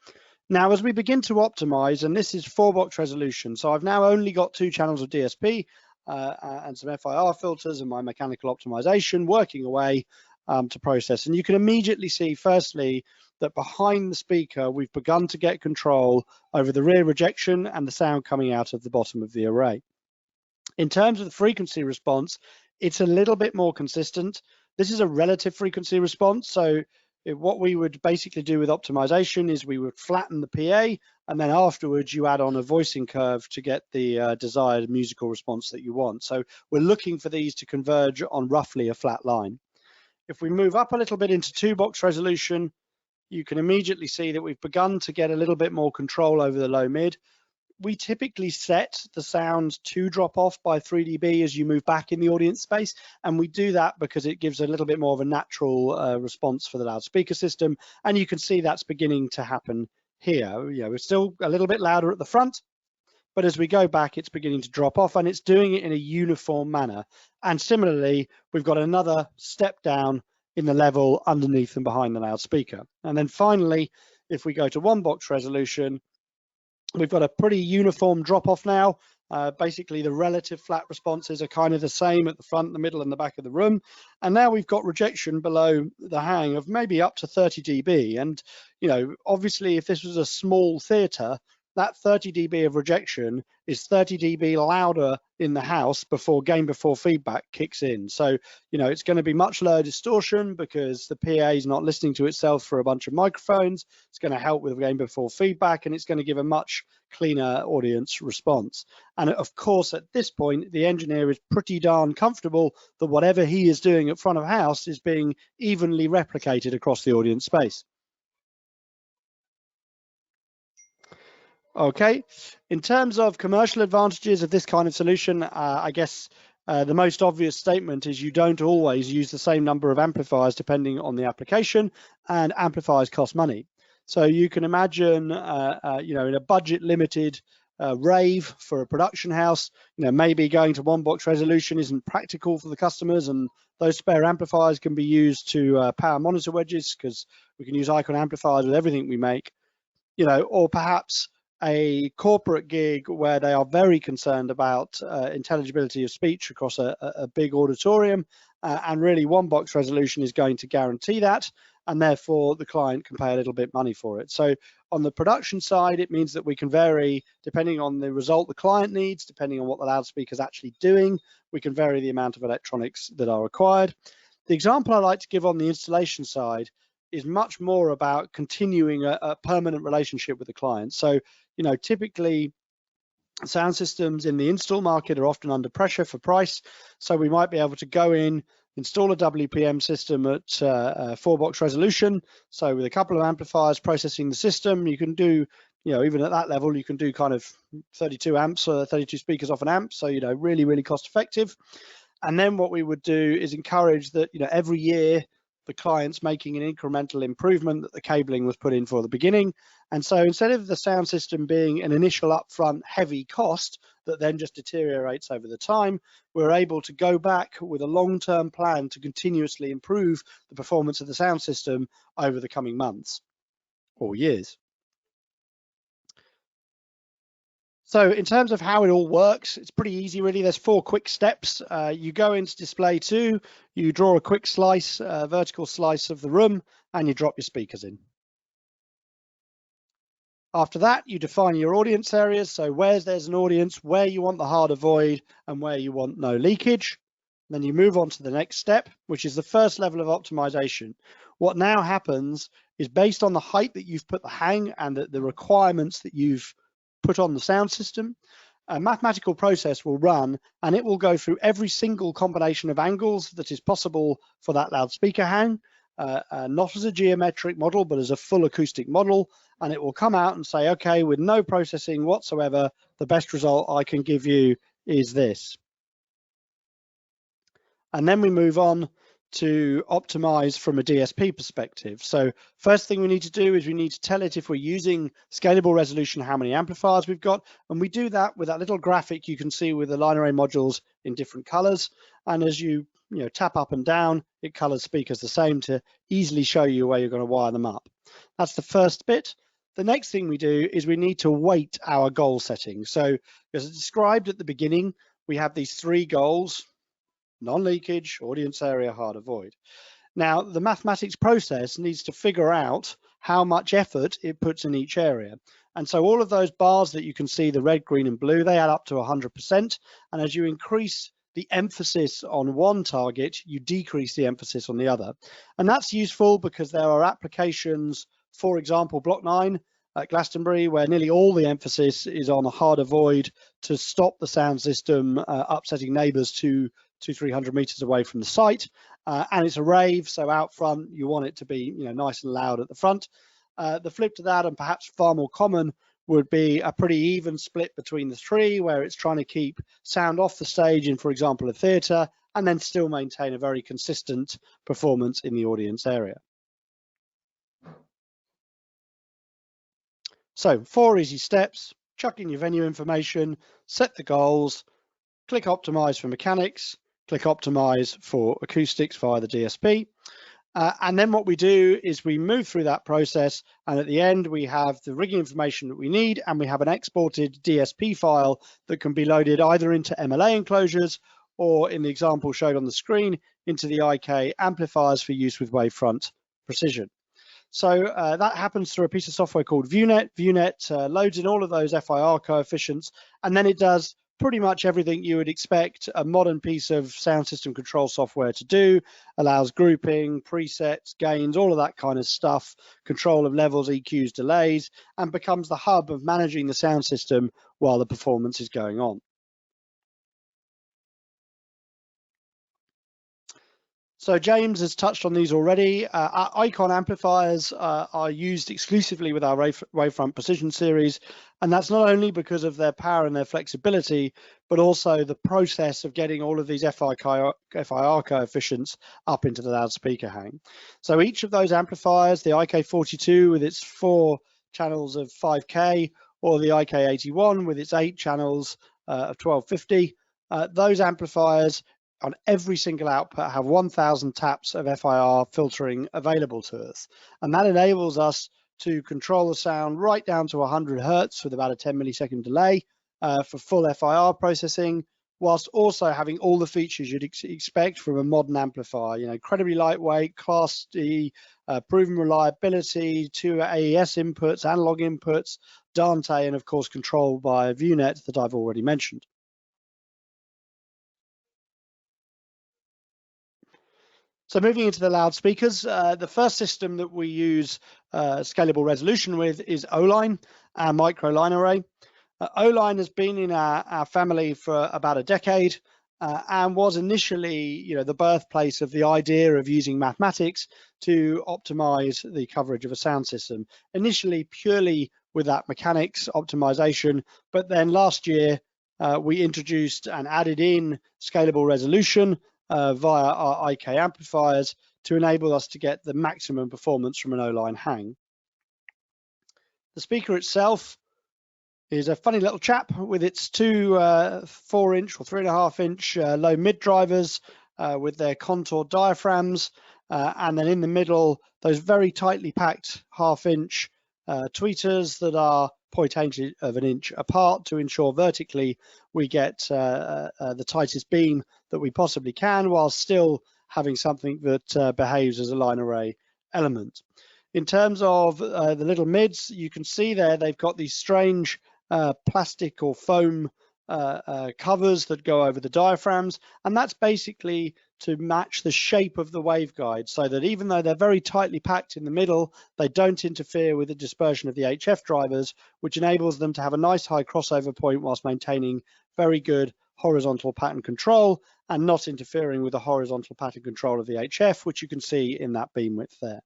Now, as we begin to optimize, and this is 4-box resolution, so I've now only got 2 channels of DSP and some FIR filters and my mechanical optimization working away to process. And you can immediately see, firstly, that behind the speaker, we've begun to get control over the rear rejection and the sound coming out of the bottom of the array. In terms of the frequency response, it's a little bit more consistent. This is a relative frequency response. So what we would basically do with optimization is we would flatten the PA, and then afterwards you add on a voicing curve to get the desired musical response that you want. So we're looking for these to converge on roughly a flat line. If we move up a little bit into 2-box resolution, you can immediately see that we've begun to get a little bit more control over the low mid. We typically set the sound to drop off by 3 dB as you move back in the audience space, and we do that because it gives a little bit more of a natural response for the loudspeaker system, and you can see that's beginning to happen here. You know, we're still a little bit louder at the front, but as we go back, it's beginning to drop off, and it's doing it in a uniform manner. And similarly, we've got another step down in the level underneath and behind the loudspeaker. And then finally, if we go to 1-box resolution, we've got a pretty uniform drop off now. Basically, the relative flat responses are kind of the same at the front, the middle, and the back of the room. And now we've got rejection below the hang of maybe up to 30 dB. And, you know, obviously, if this was a small theater, that 30 dB of rejection is 30 dB louder in the house before gain before feedback kicks in. So, you know, it's going to be much lower distortion because the PA is not listening to itself for a bunch of microphones. It's going to help with gain before feedback, and it's going to give a much cleaner audience response. And of course, at this point, the engineer is pretty darn comfortable that whatever he is doing at front of house is being evenly replicated across the audience space. Okay, in terms of commercial advantages of this kind of solution, I guess the most obvious statement is you don't always use the same number of amplifiers depending on the application, and amplifiers cost money. So you can imagine, you know, in a budget limited rave for a production house, you know, maybe going to 1-box resolution isn't practical for the customers, and those spare amplifiers can be used to power monitor wedges, because we can use Icon amplifiers with everything we make, you know, or perhaps a corporate gig where they are very concerned about intelligibility of speech across a big auditorium, and really 1-box resolution is going to guarantee that. and therefore the client can pay a little bit money for it. So on the production side, it means that we can vary depending on the result the client needs, depending on what the loudspeaker is actually doing. We can vary the amount of electronics that are required. The example I like to give on the installation side is much more about continuing a permanent relationship with the client. So, you know, typically sound systems in the install market are often under pressure for price. So we might be able to go in, install a WPM system at 4-box resolution. So with a couple of amplifiers processing the system, you can do, you know, even at that level, you can do kind of 32 amps or 32 speakers off an amp. So, you know, really, really cost effective. And then what we would do is encourage that, you know, every year the client's making an incremental improvement that the cabling was put in for the beginning. And so instead of the sound system being an initial upfront heavy cost that then just deteriorates over the time, we're able to go back with a long-term plan to continuously improve the performance of the sound system over the coming months or years. So in terms of how it all works, it's pretty easy really. There's 4 quick steps. You go into display 2, you draw a quick slice, vertical slice of the room, and you drop your speakers in. After that, you define your audience areas. So where there's an audience, where you want the harder void, and where you want no leakage. Then you move on to the next step, which is the first level of optimization. What now happens is based on the height that you've put the hang and the requirements that you've put on the sound system, a mathematical process will run and it will go through every single combination of angles that is possible for that loudspeaker hang, not as a geometric model, but as a full acoustic model. And it will come out and say, okay, with no processing whatsoever, the best result I can give you is this. And then we move on to optimize from a DSP perspective. So first thing we need to do is we need to tell it if we're using scalable resolution, how many amplifiers we've got. And we do that with that little graphic you can see with the line array modules in different colors. And as you tap up and down, it colors speakers the same to easily show you where you're going to wire them up. That's the first bit. The next thing we do is we need to weight our goal setting. So as described at the beginning, we have these 3 goals: non-leakage, audience area, harder void. Now, the mathematics process needs to figure out how much effort it puts in each area. And so all of those bars that you can see, the red, green, and blue, they add up to 100%. And as you increase the emphasis on one target, you decrease the emphasis on the other. And that's useful because there are applications, for example, Block 9 at Glastonbury, where nearly all the emphasis is on a harder void to stop the sound system upsetting neighbors 200-300 meters away from the site, and it's a rave, so out front you want it to be nice and loud at the front. The flip to that, and perhaps far more common, would be a pretty even split between the 3, where it's trying to keep sound off the stage in, for example, a theater, and then still maintain a very consistent performance in the audience area. So 4 easy steps: chuck in your venue information, set the goals, click optimize for mechanics, click optimize for acoustics via the DSP. And then what we do is we move through that process, and at the end we have the rigging information that we need, and we have an exported DSP file that can be loaded either into MLA enclosures or, in the example showed on the screen, into the IK amplifiers for use with wavefront precision. So that happens through a piece of software called ViewNet. ViewNet loads in all of those FIR coefficients, and then it does pretty much everything you would expect a modern piece of sound system control software to do. Allows grouping, presets, gains, all of that kind of stuff, control of levels, EQs, delays, and becomes the hub of managing the sound system while the performance is going on. So James has touched on these already. Our Icon amplifiers are used exclusively with our Wavefront Precision series, and that's not only because of their power and their flexibility, but also the process of getting all of these FIR coefficients up into the loudspeaker hang. So each of those amplifiers, the IK42 with its 4 channels of 5K, or the IK81 with its 8 channels of 1250, those amplifiers on every single output have 1,000 taps of FIR filtering available to us. And that enables us to control the sound right down to 100 Hertz with about a 10 millisecond delay for full FIR processing, whilst also having all the features you'd expect from a modern amplifier. You know, incredibly lightweight, Class D, proven reliability, 2 AES inputs, analog inputs, Dante, and of course controlled by ViewNet that I've already mentioned. So moving into the loudspeakers, the first system that we use scalable resolution with is O-Line, our micro line array. O-Line has been in our family for about a decade and was initially, you know, the birthplace of the idea of using mathematics to optimize the coverage of a sound system. Initially purely with that mechanics optimization, but then last year we introduced and added in scalable resolution via our IK amplifiers to enable us to get the maximum performance from an O-Line hang. The speaker itself is a funny little chap with its two 4-inch or 3.5-inch low mid drivers with their contoured diaphragms, and then in the middle those very tightly packed 1/2-inch tweeters that are 0.8 of an inch apart to ensure vertically we get the tightest beam that we possibly can, while still having something that behaves as a line array element. In terms of the little mids, you can see there they've got these strange plastic or foam covers that go over the diaphragms, and that's basically to match the shape of the waveguide, so that even though they're very tightly packed in the middle, they don't interfere with the dispersion of the HF drivers, which enables them to have a nice high crossover point whilst maintaining very good horizontal pattern control and not interfering with the horizontal pattern control of the HF, which you can see in that beam width there.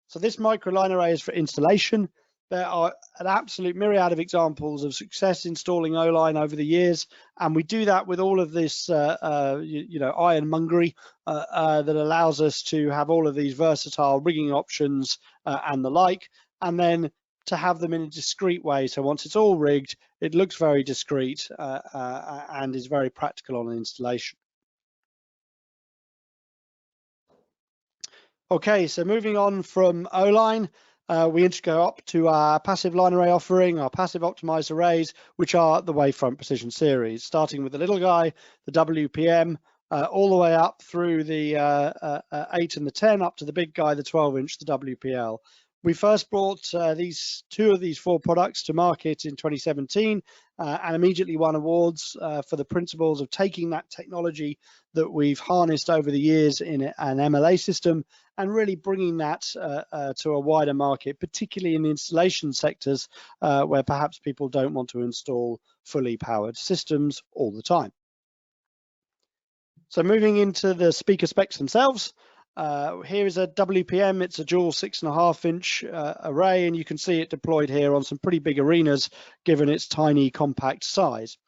So this micro line array is for installation. There are an absolute myriad of examples of success installing O-Line over the years, and we do that with all of this, ironmongery that allows us to have all of these versatile rigging options and the like, and then to have them in a discrete way. So once it's all rigged, it looks very discrete and is very practical on an installation. Okay, so moving on from O-Line, we go up to our passive line array offering, our passive optimized arrays, which are the Wavefront Precision series, starting with the little guy, the WPM, all the way up through the 8 and the 10, up to the big guy, the 12-inch, the WPL. We first brought two of these 4 products to market in 2017 and immediately won awards for the principles of taking that technology that we've harnessed over the years in an MLA system and really bringing that to a wider market, particularly in the installation sectors where perhaps people don't want to install fully powered systems all the time. So moving into the speaker specs themselves, here is a WPM. It's a dual 6.5-inch array, and you can see it deployed here on some pretty big arenas given its tiny compact size.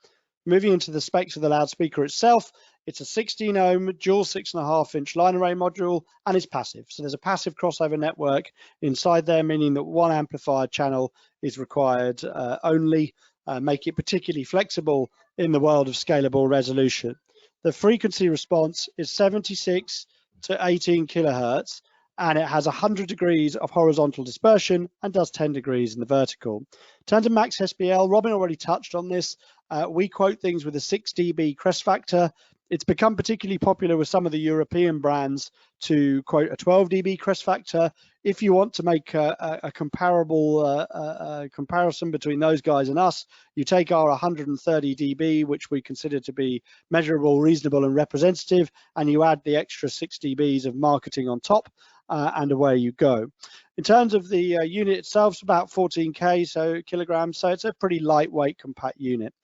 Moving into the specs of the loudspeaker itself, it's a 16 ohm dual 6.5-inch line array module, and it's passive. So there's a passive crossover network inside there, meaning that one amplifier channel is required only, make it particularly flexible in the world of scalable resolution. The frequency response is 76 to 18 kilohertz, and it has 100 degrees of horizontal dispersion and does 10 degrees in the vertical. In terms of max SPL, Robin already touched on this. We quote things with a 6 dB crest factor. It's become particularly popular with some of the European brands to quote a 12 dB crest factor. If you want to make a comparable comparison between those guys and us, you take our 130 dB, which we consider to be measurable, reasonable, and representative, and you add the extra 6 dBs of marketing on top, and away you go. In terms of the unit itself, it's about 14 kilograms, so it's a pretty lightweight, compact unit.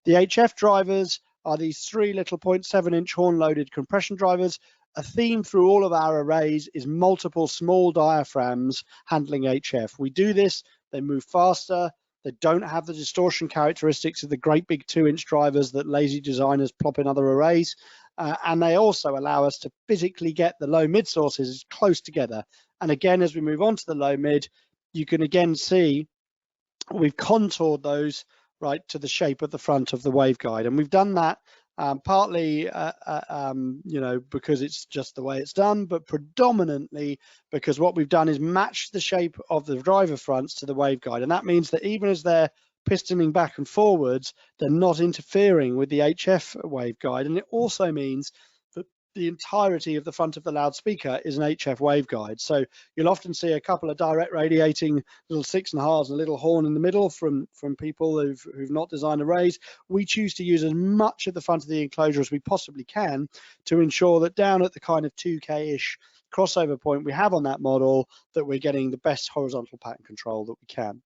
The HF drivers are these 3 little 0.7-inch horn-loaded compression drivers. A theme through all of our arrays is multiple small diaphragms handling HF. We do this, they move faster, they don't have the distortion characteristics of the great big 2-inch drivers that lazy designers plop in other arrays, and they also allow us to physically get the low-mid sources close together. And again, as we move on to the low-mid, you can again see we've contoured those right to the shape of the front of the waveguide, and we've done that partly because it's just the way it's done, but predominantly because what we've done is match the shape of the driver fronts to the waveguide, and that means that even as they're pistoning back and forwards, they're not interfering with the HF waveguide. And it also means that the entirety of the front of the loudspeaker is an HF waveguide. So you'll often see a couple of direct radiating little 6.5s and a little horn in the middle from people who've not designed arrays. We choose to use as much of the front of the enclosure as we possibly can to ensure that down at the kind of 2K-ish crossover point we have on that model, that we're getting the best horizontal pattern control that we can.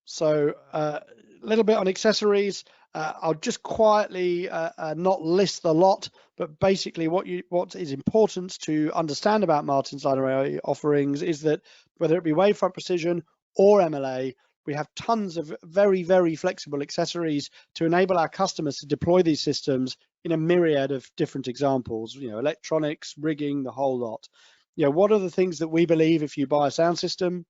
So a little bit on accessories. I'll just quietly not list the lot, but basically what is important to understand about Martin's line array offerings is that whether it be wavefront precision or MLA, we have tons of very, very flexible accessories to enable our customers to deploy these systems in a myriad of different examples, electronics, rigging, the whole lot. What are the things that we believe if you buy a sound system,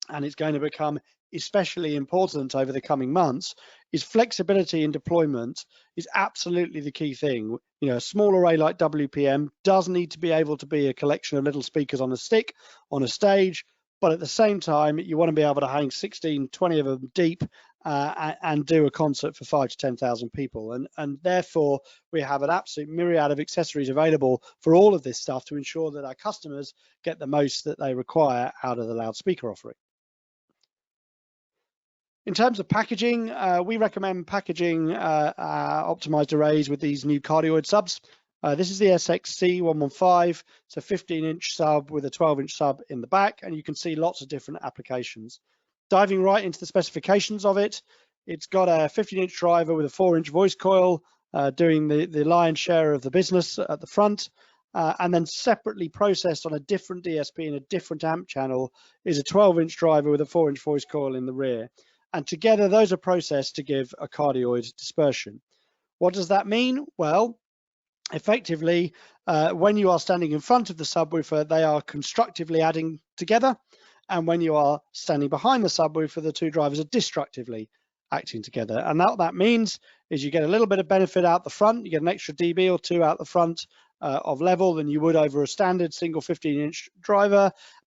and it's going to become especially important over the coming months, is flexibility in deployment is absolutely the key thing. A small array like WPM does need to be able to be a collection of little speakers on a stick on a stage, but at the same time, you want to be able to hang 16, 20 of them deep and do a concert for 5,000 to 10,000 people. And therefore, we have an absolute myriad of accessories available for all of this stuff to ensure that our customers get the most that they require out of the loudspeaker offering. In terms of packaging, we recommend packaging optimized arrays with these new cardioid subs. This is the SXC115. It's a 15-inch sub with a 12-inch sub in the back, and you can see lots of different applications. Diving right into the specifications of it, it's got a 15-inch driver with a 4-inch voice coil doing the lion's share of the business at the front, and then separately processed on a different DSP and a different amp channel is a 12-inch driver with a 4-inch voice coil in the rear. And together, those are processed to give a cardioid dispersion. What does that mean? Well, effectively, when you are standing in front of the subwoofer, they are constructively adding together. And when you are standing behind the subwoofer, the two drivers are destructively acting together. And what that means is you get a little bit of benefit out the front. You get an extra dB or two out the front of level than you would over a standard single 15-inch driver.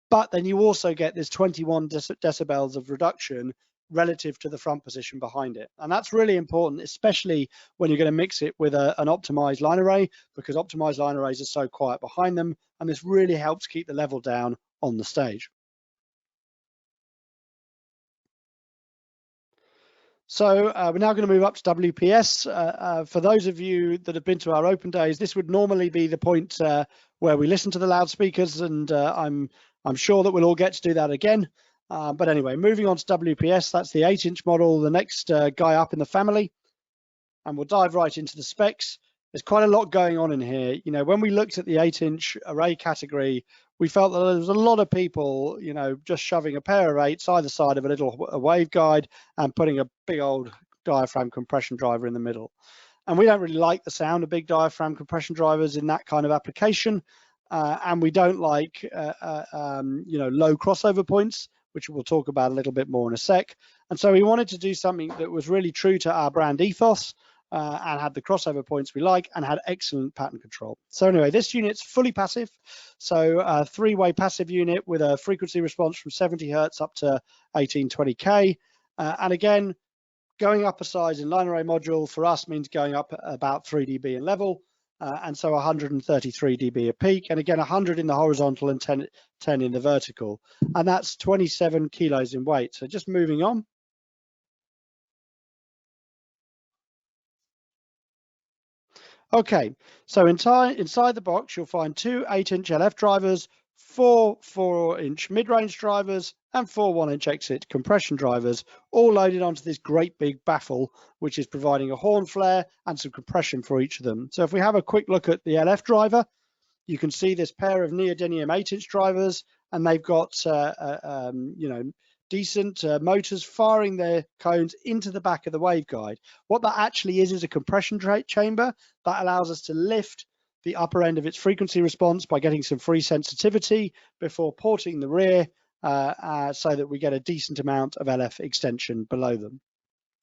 But then you also get this 21 decibels of reduction relative to the front position behind it. And that's really important, especially when you're going to mix it with an optimized line array, because optimized line arrays are so quiet behind them, and this really helps keep the level down on the stage. So we're now going to move up to WPS. For those of you that have been to our open days, this would normally be the point where we listen to the loudspeakers, and I'm sure that we'll all get to do that again. But anyway, moving on to WPS, that's the 8-inch model, the next guy up in the family, and we'll dive right into the specs. There's quite a lot going on in here. When we looked at the 8-inch array category, we felt that there was a lot of people, just shoving a pair of 8s either side of a little waveguide and putting a big old diaphragm compression driver in the middle. And we don't really like the sound of big diaphragm compression drivers in that kind of application, and we don't like, low crossover points, which we'll talk about a little bit more in a sec. And so we wanted to do something that was really true to our brand ethos and had the crossover points we like and had excellent pattern control. So anyway, this unit's fully passive. So a 3-way passive unit with a frequency response from 70 Hertz up to 1820K. And again, going up a size in line array module for us means going up about 3 dB in level. And so 133 dB a peak, and again 100 in the horizontal and 10 in the vertical, and that's 27 kilos in weight. So just moving on. Okay, so inside the box you'll find 2 8-inch LF drivers, 4 4-inch mid-range drivers, and 4 1-inch exit compression drivers, all loaded onto this great big baffle, which is providing a horn flare and some compression for each of them. So if we have a quick look at the LF driver, you can see this pair of neodymium 8-inch drivers, and they've got decent motors firing their cones into the back of the waveguide. What that actually is a compression chamber that allows us to lift the upper end of its frequency response by getting some free sensitivity before porting the rear so that we get a decent amount of LF extension below them.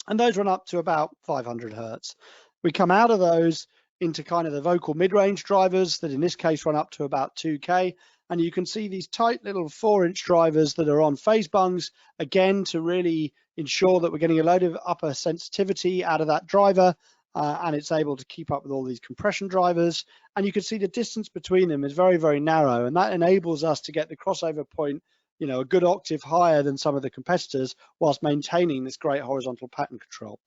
And those run up to about 500 Hertz. We come out of those into kind of the vocal mid-range drivers that in this case run up to about 2K. and you can see these tight little 4-inch drivers that are on phase bungs, again, to really ensure that we're getting a load of upper sensitivity out of that driver, and it's able to keep up with all these compression drivers. And you can see the distance between them is very, very narrow, and that enables us to get the crossover point, you know, a good octave higher than some of the competitors, whilst maintaining this great horizontal pattern control.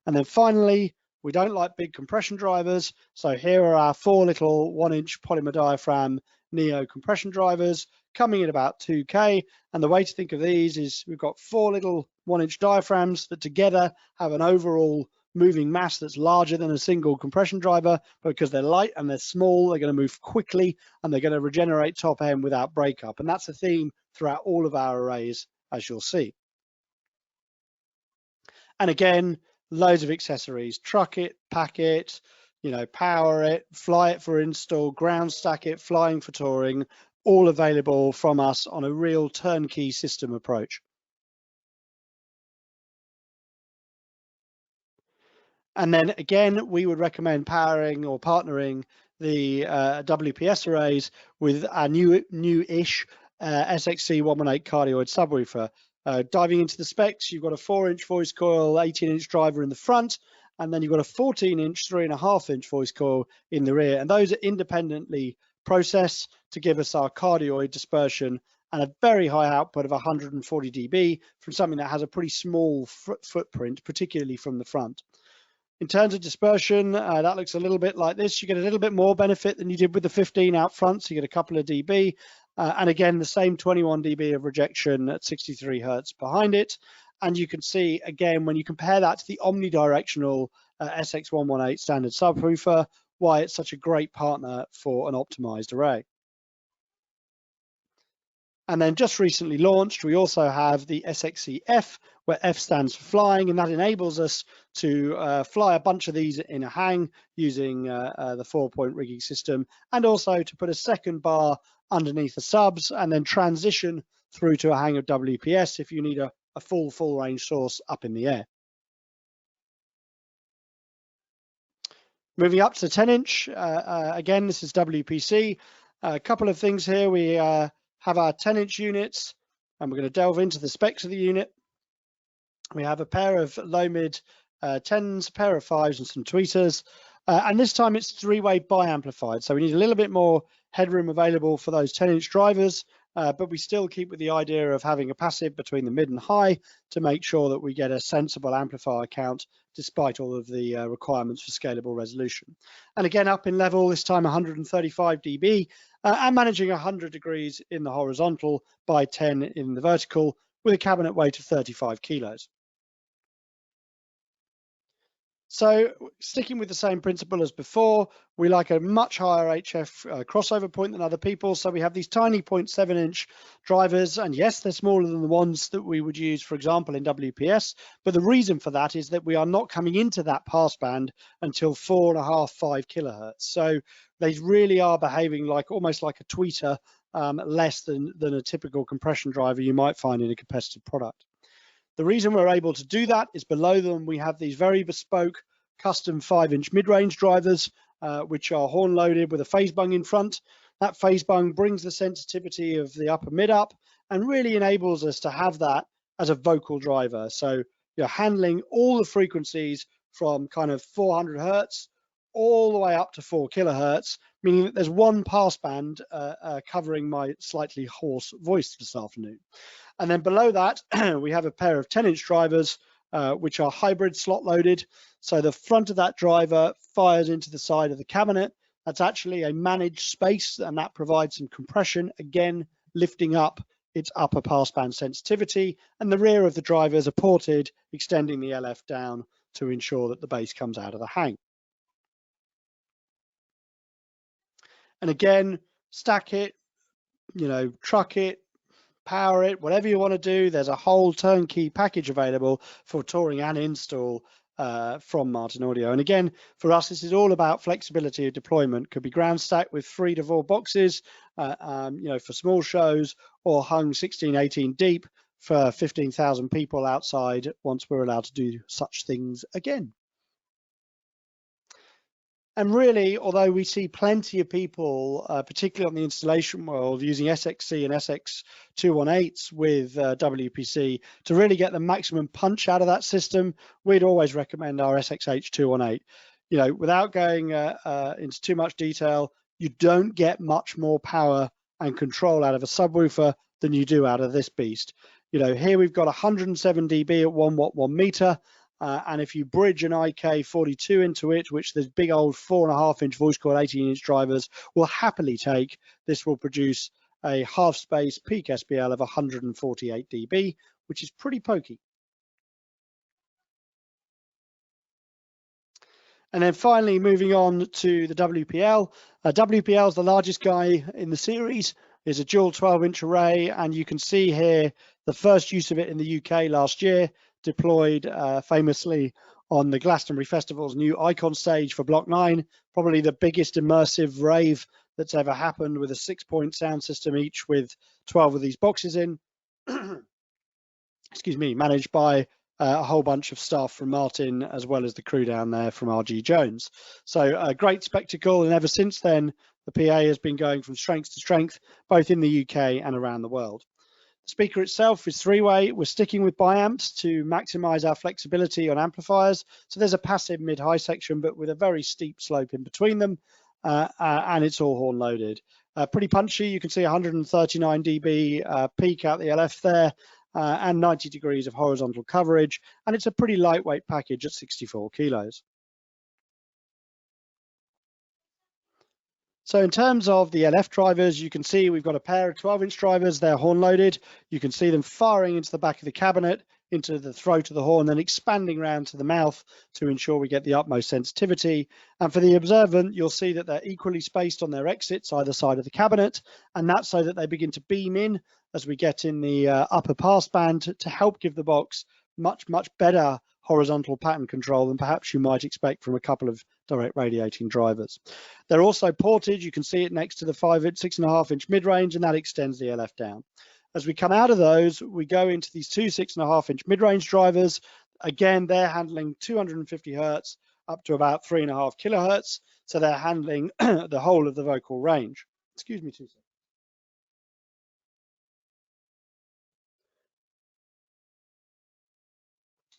And then finally, we don't like big compression drivers, so here are our 4 little 1-inch polymer diaphragm Neo compression drivers coming at about 2K. And the way to think of these is we've got 4 little 1-inch diaphragms that together have an overall moving mass that's larger than a single compression driver, but because they're light and they're small, they're going to move quickly and they're going to regenerate top end without breakup. And that's a theme throughout all of our arrays, as you'll see. And again, loads of accessories: truck it, pack it, you know, power it, fly it for install, ground stack it, flying for touring, all available from us on a real turnkey system approach. And then again, we would recommend powering or partnering the WPS arrays with our new-ish SXC 118 cardioid subwoofer. Diving into the specs, you've got a 4-inch voice coil, 18-inch driver in the front, and then you've got a 14-inch 3.5-inch voice coil in the rear. And those are independently processed to give us our cardioid dispersion and a very high output of 140 dB from something that has a pretty small footprint, particularly from the front. In terms of dispersion, that looks a little bit like this. You get a little bit more benefit than you did with the 15 out front, so you get a couple of dB. And again, the same 21 dB of rejection at 63 Hertz behind it. And you can see, again, when you compare that to the omnidirectional SX118 standard subwoofer, why it's such a great partner for an optimized array. And then just recently launched, we also have the SXC-F, where F stands for flying, and that enables us to fly a bunch of these in a hang using the 4-point rigging system, and also to put a second bar underneath the subs and then transition through to a hang of WPS if you need a full range source up in the air. Moving up to 10-inch, again, this is WPC. A couple of things here. We have our 10-inch units, and we're going to delve into the specs of the unit. We have a pair of low-mid 10s, a pair of 5s, and some tweeters. And this time it's 3-way bi-amplified, so we need a little bit more headroom available for those 10-inch drivers, but we still keep with the idea of having a passive between the mid and high to make sure that we get a sensible amplifier count despite all of the requirements for scalable resolution. And again, up in level, this time 135 dB, and managing 100 degrees in the horizontal by 10 in the vertical with a cabinet weight of 35 kilos. So sticking with the same principle as before, we like a much higher HF crossover point than other people. So we have these tiny 0.7-inch drivers, and yes, they're smaller than the ones that we would use, for example, in WPS. But the reason for that is that we are not coming into that passband until 4.5, 5 kilohertz. So they really are behaving like almost like a tweeter, less than a typical compression driver you might find in a competitive product. The reason we're able to do that is below them we have these very bespoke custom 5-inch mid-range drivers, which are horn loaded with a phase bung in front. That phase bung brings the sensitivity of the upper mid up and really enables us to have that as a vocal driver. So you're handling all the frequencies from kind of 400 Hertz all the way up to 4 kilohertz, meaning that there's one passband covering my slightly hoarse voice this afternoon. And then below that, we have a pair of 10-inch drivers, which are hybrid slot loaded. So the front of that driver fires into the side of the cabinet. That's actually a managed space, and that provides some compression, again, lifting up its upper passband sensitivity. And the rear of the drivers are ported, extending the LF down to ensure that the bass comes out of the hang. And again, stack it, you know, truck it, power it, whatever you want to do. There's a whole turnkey package available for touring and install from Martin Audio. And again, for us, this is all about flexibility of deployment. Could be ground stacked with 3 to 4 boxes, you know, for small shows, or hung 16, 18 deep for 15,000 people outside once we're allowed to do such things again. And really, although we see plenty of people, particularly on the installation world, using SXC and SX218s with WPC to really get the maximum punch out of that system, we'd always recommend our SXH218. You know, without going into too much detail, you don't get much more power and control out of a subwoofer than you do out of this beast. You know, here we've got 107 dB at 1 watt 1 meter. And if you bridge an IK42 into it, which the big old 4.5-inch voice coil 18-inch drivers will happily take, this will produce a half space peak SPL of 148 dB, which is pretty pokey. And then finally, moving on to the WPL. WPL is the largest guy in the series. It's a dual 12-inch array, and you can see here the first use of it in the UK last year, deployed famously on the Glastonbury Festival's new Icon stage for Block 9, probably the biggest immersive rave that's ever happened, with a 6-point sound system each with 12 of these boxes in. Excuse me, managed by a whole bunch of staff from Martin, as well as the crew down there from RG Jones. So a great spectacle, and ever since then, the PA has been going from strength to strength, both in the UK and around the world. The speaker itself is 3-way. We're sticking with biamps to maximize our flexibility on amplifiers. So there's a passive mid-high section, but with a very steep slope in between them, and it's all horn loaded. Pretty punchy. You can see 139 dB peak out the LF there, and 90 degrees of horizontal coverage, and it's a pretty lightweight package at 64 kilos. So in terms of the LF drivers, you can see we've got a pair of 12-inch drivers. They're horn loaded. You can see them firing into the back of the cabinet, into the throat of the horn, then expanding round to the mouth to ensure we get the utmost sensitivity. And for the observant, you'll see that they're equally spaced on their exits either side of the cabinet, and that's so that they begin to beam in as we get in the upper pass band to help give the box much better horizontal pattern control than perhaps you might expect from a couple of direct radiating drivers. They're also ported. You can see it next to the 6.5-inch mid-range, and that extends the LF down. As we come out of those, we go into these two 6.5-inch mid-range drivers. Again, they're handling 250 hertz up to about 3.5 kilohertz. So they're handling the whole of the vocal range. Excuse me 2 seconds.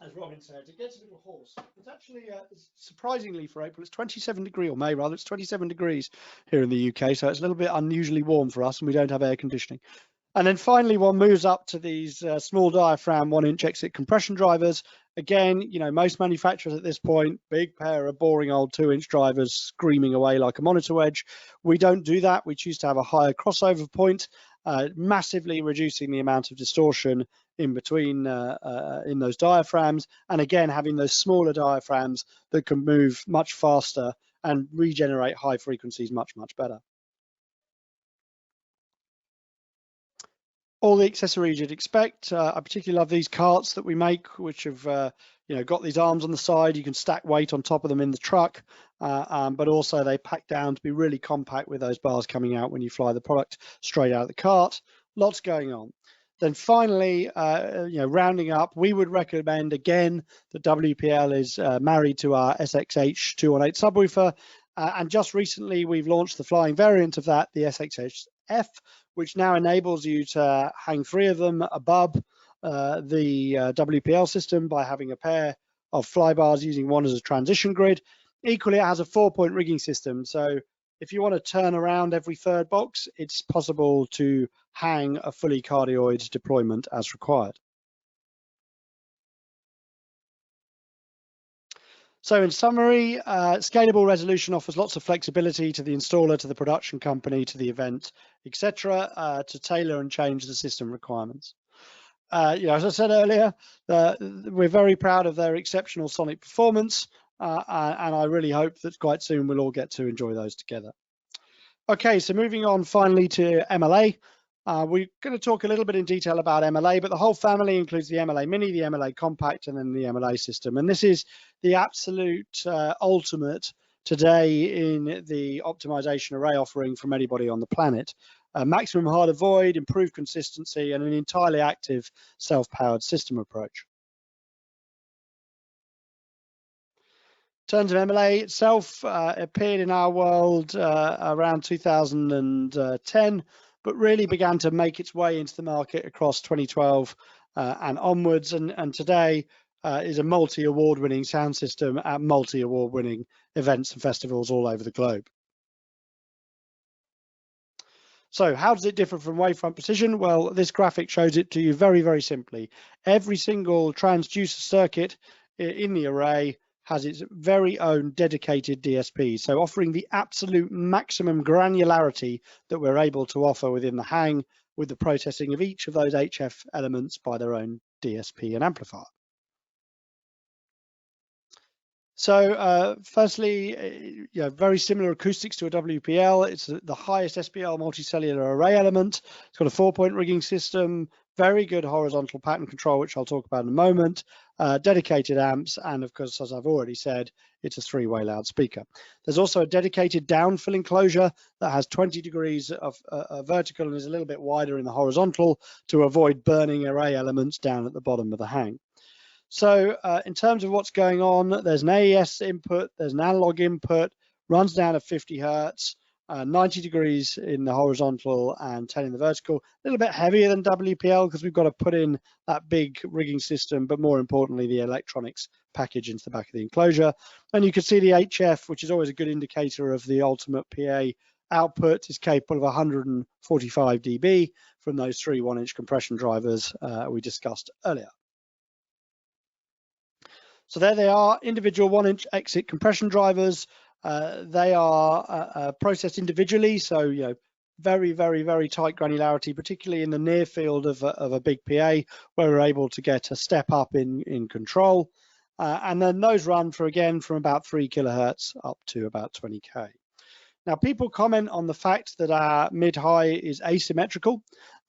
As Robin said, it gets a little hoarse. It's actually, surprisingly for April, it's 27 degrees, or May rather, it's 27 degrees here in the UK, so it's a little bit unusually warm for us, and we don't have air conditioning. And then finally, one moves up to these small diaphragm 1-inch exit compression drivers. Again, you know, most manufacturers at this point, big pair of boring old 2-inch drivers screaming away like a monitor wedge. We don't do that. We choose to have a higher crossover point, massively reducing the amount of distortion in between in those diaphragms, and again having those smaller diaphragms that can move much faster and regenerate high frequencies much better. All the accessories you'd expect. I particularly love these carts that we make, which have you know, got these arms on the side. You can stack weight on top of them in the truck, but also they pack down to be really compact with those bars coming out when you fly the product straight out of the cart. Lots going on. Then finally, you know, rounding up, we would recommend again that WPL is married to our SXH218 subwoofer, and just recently we've launched the flying variant of that, the SXH-F, which now enables you to hang 3 of them above the WPL system by having a pair of fly bars, using one as a transition grid. Equally, it has a 4-point rigging system, so if you want to turn around every third box, it's possible to hang a fully cardioid deployment as required. So in summary, scalable resolution offers lots of flexibility to the installer, to the production company, to the event, etc., to tailor and change the system requirements. You know, as I said earlier, we're very proud of their exceptional sonic performance, and I really hope that quite soon we'll all get to enjoy those together. Okay, so moving on finally to MLA. We're going to talk a little bit in detail about MLA, but the whole family includes the MLA Mini, the MLA Compact, and then the MLA system. And this is the absolute ultimate today in the optimization array offering from anybody on the planet. Maximum hard avoid, improved consistency, and an entirely active self-powered system approach. terms of MLA itself, appeared in our world around 2010, but really began to make its way into the market across 2012 and onwards, and today is a multi-award-winning sound system at multi-award-winning events and festivals all over the globe. So how does it differ from wavefront precision? Well, this graphic shows it to you very, very simply. Every single transducer circuit in the array has its very own dedicated DSP, so offering the absolute maximum granularity that we're able to offer within the hang with the processing of each of those HF elements by their own DSP and amplifier. So firstly, very similar acoustics to a WPL. It's the highest SPL multicellular array element. It's got a 4-point rigging system, very good horizontal pattern control, which I'll talk about in a moment, dedicated amps, and of course, as I've already said, it's a 3-way loudspeaker. There's also a dedicated downfill enclosure that has 20 degrees of vertical and is a little bit wider in the horizontal to avoid burning array elements down at the bottom of the hang. So in terms of what's going on, there's an AES input, there's an analog input, runs down at 50 Hertz, 90 degrees in the horizontal and 10 in the vertical. A little bit heavier than WPL because we've got to put in that big rigging system, but more importantly, the electronics package into the back of the enclosure. And you can see the HF, which is always a good indicator of the ultimate PA output, is capable of 145 dB from those 3 1-inch compression drivers we discussed earlier. So there they are, individual 1-inch exit compression drivers. They are processed individually, so very, very, very tight granularity, particularly in the near field of a big PA, where we're able to get a step up in control. And then those run from about 3 kilohertz up to about 20K. Now, people comment on the fact that our mid-high is asymmetrical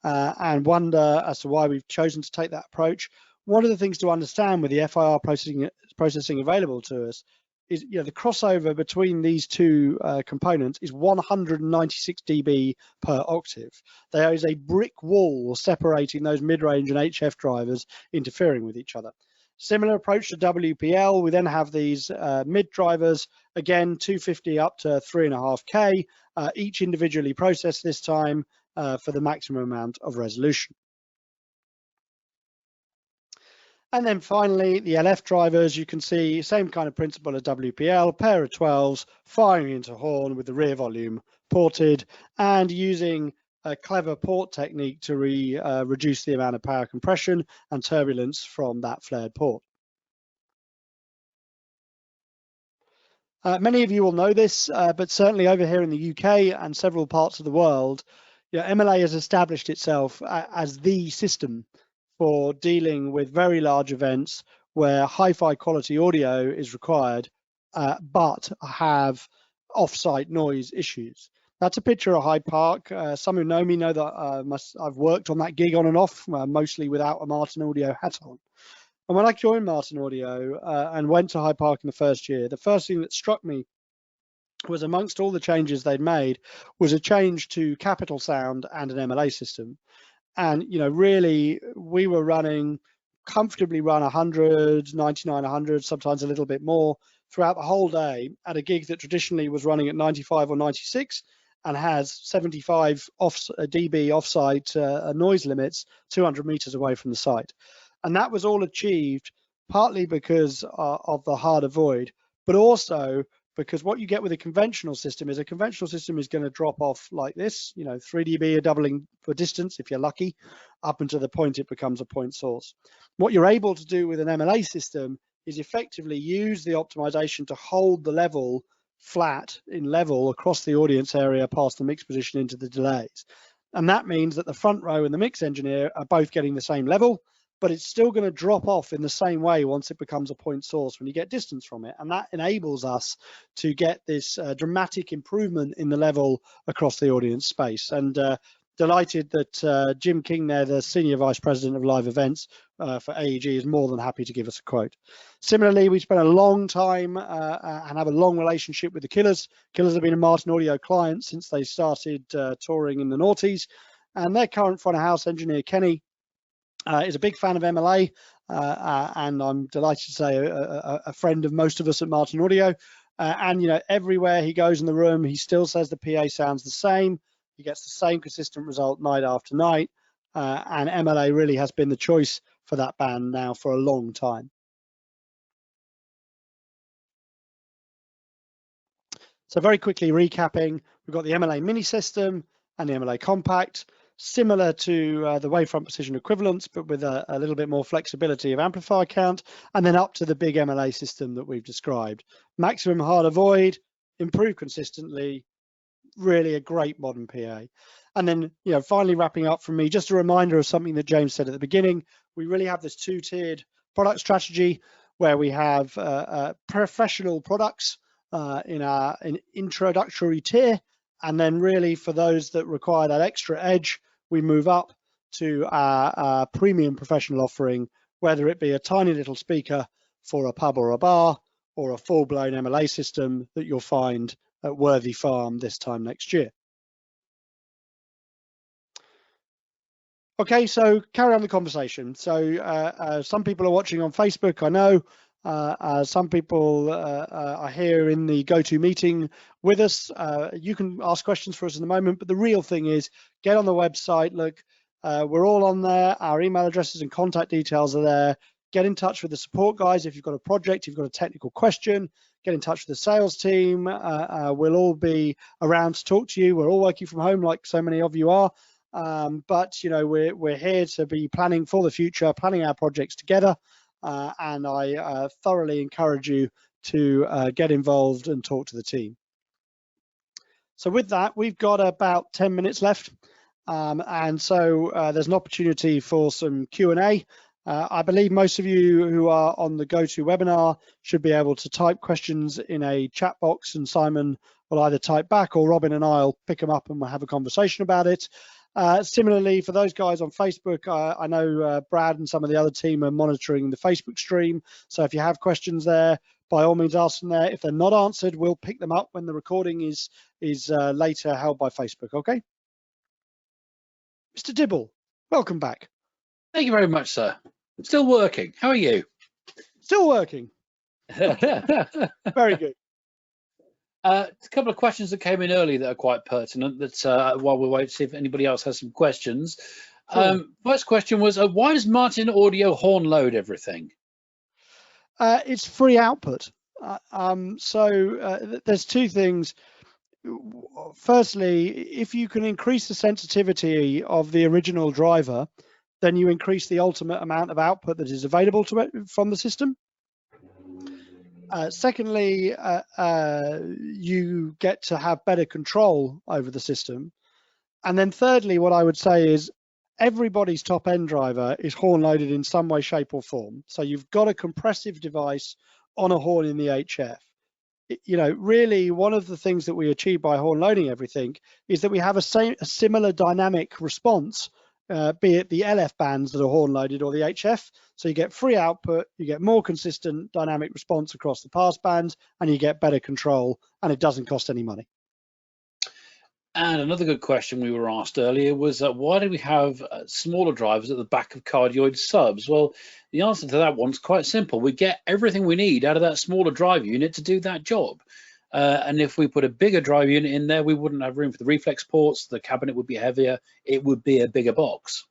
and wonder as to why we've chosen to take that approach. One of the things to understand with the FIR processing available to us is, the crossover between these two components is 196 dB per octave. There is a brick wall separating those mid-range and HF drivers interfering with each other. Similar approach to WPL, we then have these mid drivers, again 250 up to 3.5K, each individually processed this time for the maximum amount of resolution. And then finally, the LF drivers, you can see same kind of principle as WPL, pair of 12s firing into horn with the rear volume ported and using a clever port technique to reduce the amount of power compression and turbulence from that flared port. Many of you will know this, but certainly over here in the UK and several parts of the world, MLA has established itself as the system for dealing with very large events where hi-fi quality audio is required, but have off-site noise issues. That's a picture of Hyde Park. Some who know me know that I've worked on that gig on and off, mostly without a Martin Audio hat on. And when I joined Martin Audio and went to Hyde Park in the first year, the first thing that struck me was amongst all the changes they'd made was a change to Capital Sound and an MLA system. And, really, we were comfortably run 100, 99, 100, sometimes a little bit more throughout the whole day at a gig that traditionally was running at 95 or 96 and has 75 dB offsite noise limits 200 meters away from the site. And that was all achieved partly because of the harder void, but also because what you get with a conventional system is going to drop off like this, 3 dB are doubling for distance if you're lucky, up until the point it becomes a point source. What you're able to do with an MLA system is effectively use the optimization to hold the level flat in level across the audience area past the mix position into the delays. And that means that the front row and the mix engineer are both getting the same level, but it's still going to drop off in the same way once it becomes a point source when you get distance from it. And that enables us to get this dramatic improvement in the level across the audience space. And delighted that Jim King there, the Senior Vice President of Live Events for AEG, is more than happy to give us a quote. Similarly, we spent a long time and have a long relationship with the Killers. Killers have been a Martin Audio client since they started touring in the noughties. And their current front of house engineer, Kenny, is a big fan of MLA and I'm delighted to say a friend of most of us at Martin Audio. And everywhere he goes in the room, he still says the PA sounds the same. He gets the same consistent result night after night, and MLA really has been the choice for that band now for a long time. So very quickly recapping, we've got the MLA Mini system and the MLA Compact, similar to the Wavefront Precision equivalents, but with a little bit more flexibility of amplifier count, and then up to the big MLA system that we've described. Maximum hard avoid, improve consistently, really a great modern PA. And then, finally wrapping up from me, just a reminder of something that James said at the beginning. We really have this two-tiered product strategy where we have professional products in our introductory tier, and then really for those that require that extra edge, we move up to our premium professional offering, whether it be a tiny little speaker for a pub or a bar, or a full-blown MLA system that you'll find at Worthy Farm this time next year. Okay, so carry on the conversation. So some people are watching on Facebook, I know. Some people are here in the GoToMeeting with us. You can ask questions for us in a moment, but the real thing is get on the website. Look, we're all on there. Our email addresses and contact details are there. Get in touch with the support guys if you've got a project, if you've got a technical question. Get in touch with the sales team. We'll all be around to talk to you. We're all working from home like so many of you are. But we're here to be planning for the future, planning our projects together. And I thoroughly encourage you to get involved and talk to the team. So with that, we've got about 10 minutes left. And so there's an opportunity for some Q&A. I believe most of you who are on the GoToWebinar should be able to type questions in a chat box, and Simon will either type back or Robin and I'll pick them up and we'll have a conversation about it. Similarly, for those guys on Facebook, I know Brad and some of the other team are monitoring the Facebook stream. So if you have questions there, by all means ask them there. If they're not answered, we'll pick them up when the recording is later held by Facebook, okay? Mr. Dibble, welcome back. Thank you very much, sir. Still working. How are you? Still working. Very good. A couple of questions that came in early that are quite pertinent. That while we wait to see if anybody else has some questions. Sure. First question was, why does Martin Audio horn load everything? It's free output. There's two things. Firstly, if you can increase the sensitivity of the original driver, then you increase the ultimate amount of output that is available to it from the system. Secondly, you get to have better control over the system. And then thirdly, what I would say is everybody's top end driver is horn loaded in some way, shape or form. So you've got a compressive device on a horn in the HF. Really one of the things that we achieve by horn loading everything is that we have a similar dynamic response, be it the LF bands that are horn loaded or the HF. So you get free output, you get more consistent dynamic response across the pass bands, and you get better control, and it doesn't cost any money. And another good question we were asked earlier was, why do we have smaller drivers at the back of cardioid subs? Well, the answer to that one's quite simple. We get everything we need out of that smaller drive unit to do that job. And if we put a bigger drive unit in there, we wouldn't have room for the reflex ports, the cabinet would be heavier, it would be a bigger box.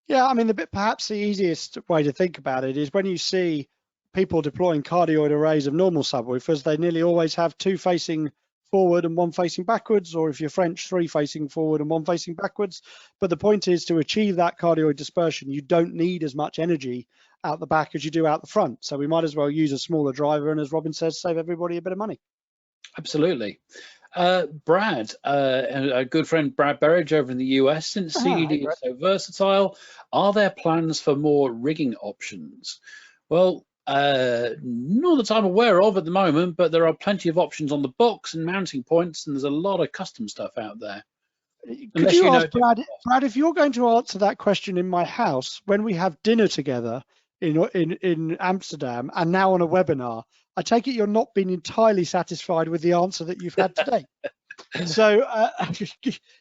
Yeah, I mean, perhaps the easiest way to think about it is when you see people deploying cardioid arrays of normal subwoofers, they nearly always have two facing forward and one facing backwards, or if you're French, three facing forward and one facing backwards. But the point is, to achieve that cardioid dispersion, you don't need as much energy out the back as you do out the front. So we might as well use a smaller driver, and as Robin says, save everybody a bit of money. Absolutely. Brad, a good friend, Brad Berridge over in the US, since CDD is so versatile, are there plans for more rigging options? Well, not that I'm aware of at the moment, but there are plenty of options on the box and mounting points, and there's a lot of custom stuff out there. Could you ask Brad, if you're going to answer that question in my house when we have dinner together in Amsterdam and now on a webinar, I take it you're not being entirely satisfied with the answer that you've had today. So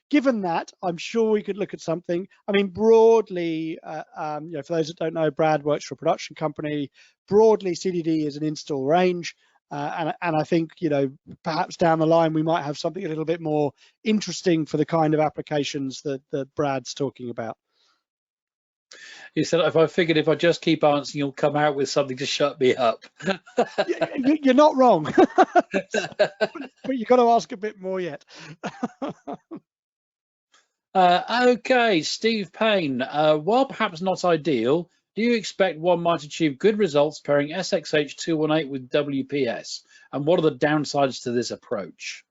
given that, I'm sure we could look at something. I mean, broadly, for those that don't know, Brad works for a production company. Broadly, CDD is an install range. And I think, perhaps down the line, we might have something a little bit more interesting for the kind of applications that Brad's talking about. He said, if I just keep answering, you'll come out with something to shut me up. You're not wrong, but you've got to ask a bit more yet. Okay, Steve Payne, while perhaps not ideal, do you expect one might achieve good results pairing SXH218 with WPS? And what are the downsides to this approach?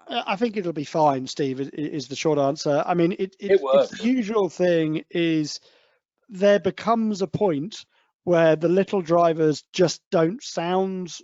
I think it'll be fine, Steve, is the short answer. I mean, It works. it's the usual thing is there becomes a point where the little drivers just don't sound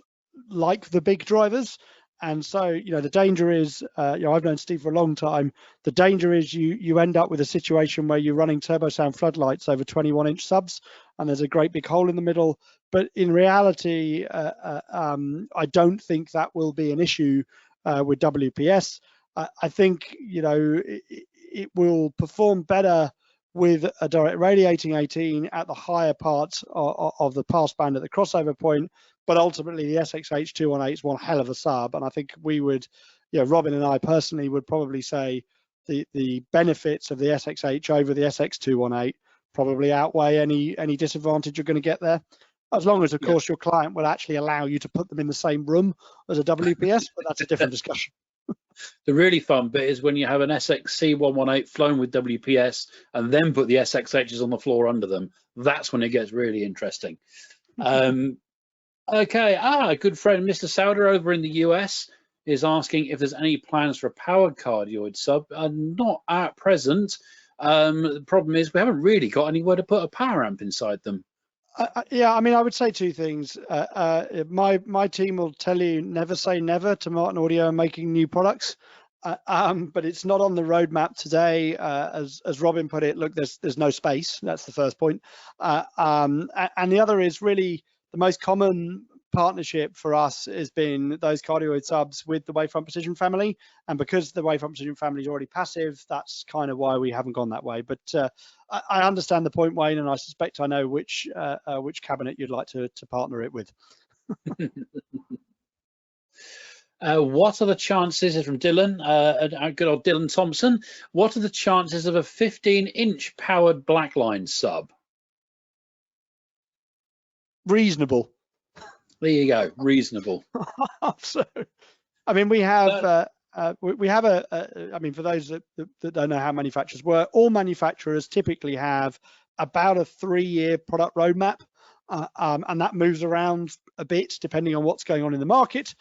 like the big drivers. And so, the danger is, I've known Steve for a long time. The danger is you end up with a situation where you're running turbo sound floodlights over 21-inch subs, and there's a great big hole in the middle. But in reality, I don't think that will be an issue with WPS. I think, it will perform better with a direct radiating 18 at the higher parts of the passband at the crossover point. But ultimately, the SXH218 is one hell of a sub, and I think we would, Robin and I personally would probably say the benefits of the SXH over the SX218 probably outweigh any disadvantage you're going to get there, as long as, of course, your client will actually allow you to put them in the same room as a WPS, but that's a different discussion. The really fun bit is when you have an SXC118 flown with WPS and then put the SXHs on the floor under them. That's when it gets really interesting. Okay, a good friend, Mr. Sauder over in the US, is asking if there's any plans for a powered cardioid sub. Not at present. The problem is we haven't really got anywhere to put a power amp inside them. Yeah, I mean, I would say two things. My team will tell you never say never to Martin Audio and making new products, but it's not on the roadmap today. As Robin put it, look, there's no space. That's the first point. And the other is really the most common partnership for us has been those cardioid subs with the Wavefront Precision family, and because the Wavefront Precision family is already passive, that's kind of why we haven't gone that way. But I understand the point, Wayne, and I suspect I know which cabinet you'd like to partner it with. What are the chances, from Dylan, good old Dylan Thompson, what are the chances of a 15-inch powered Blackline sub? Reasonable. There you go, reasonable. So, I mean, we have I mean, for those that don't know how manufacturers work, all manufacturers typically have about a 3-year product roadmap, and that moves around a bit depending on what's going on in the market,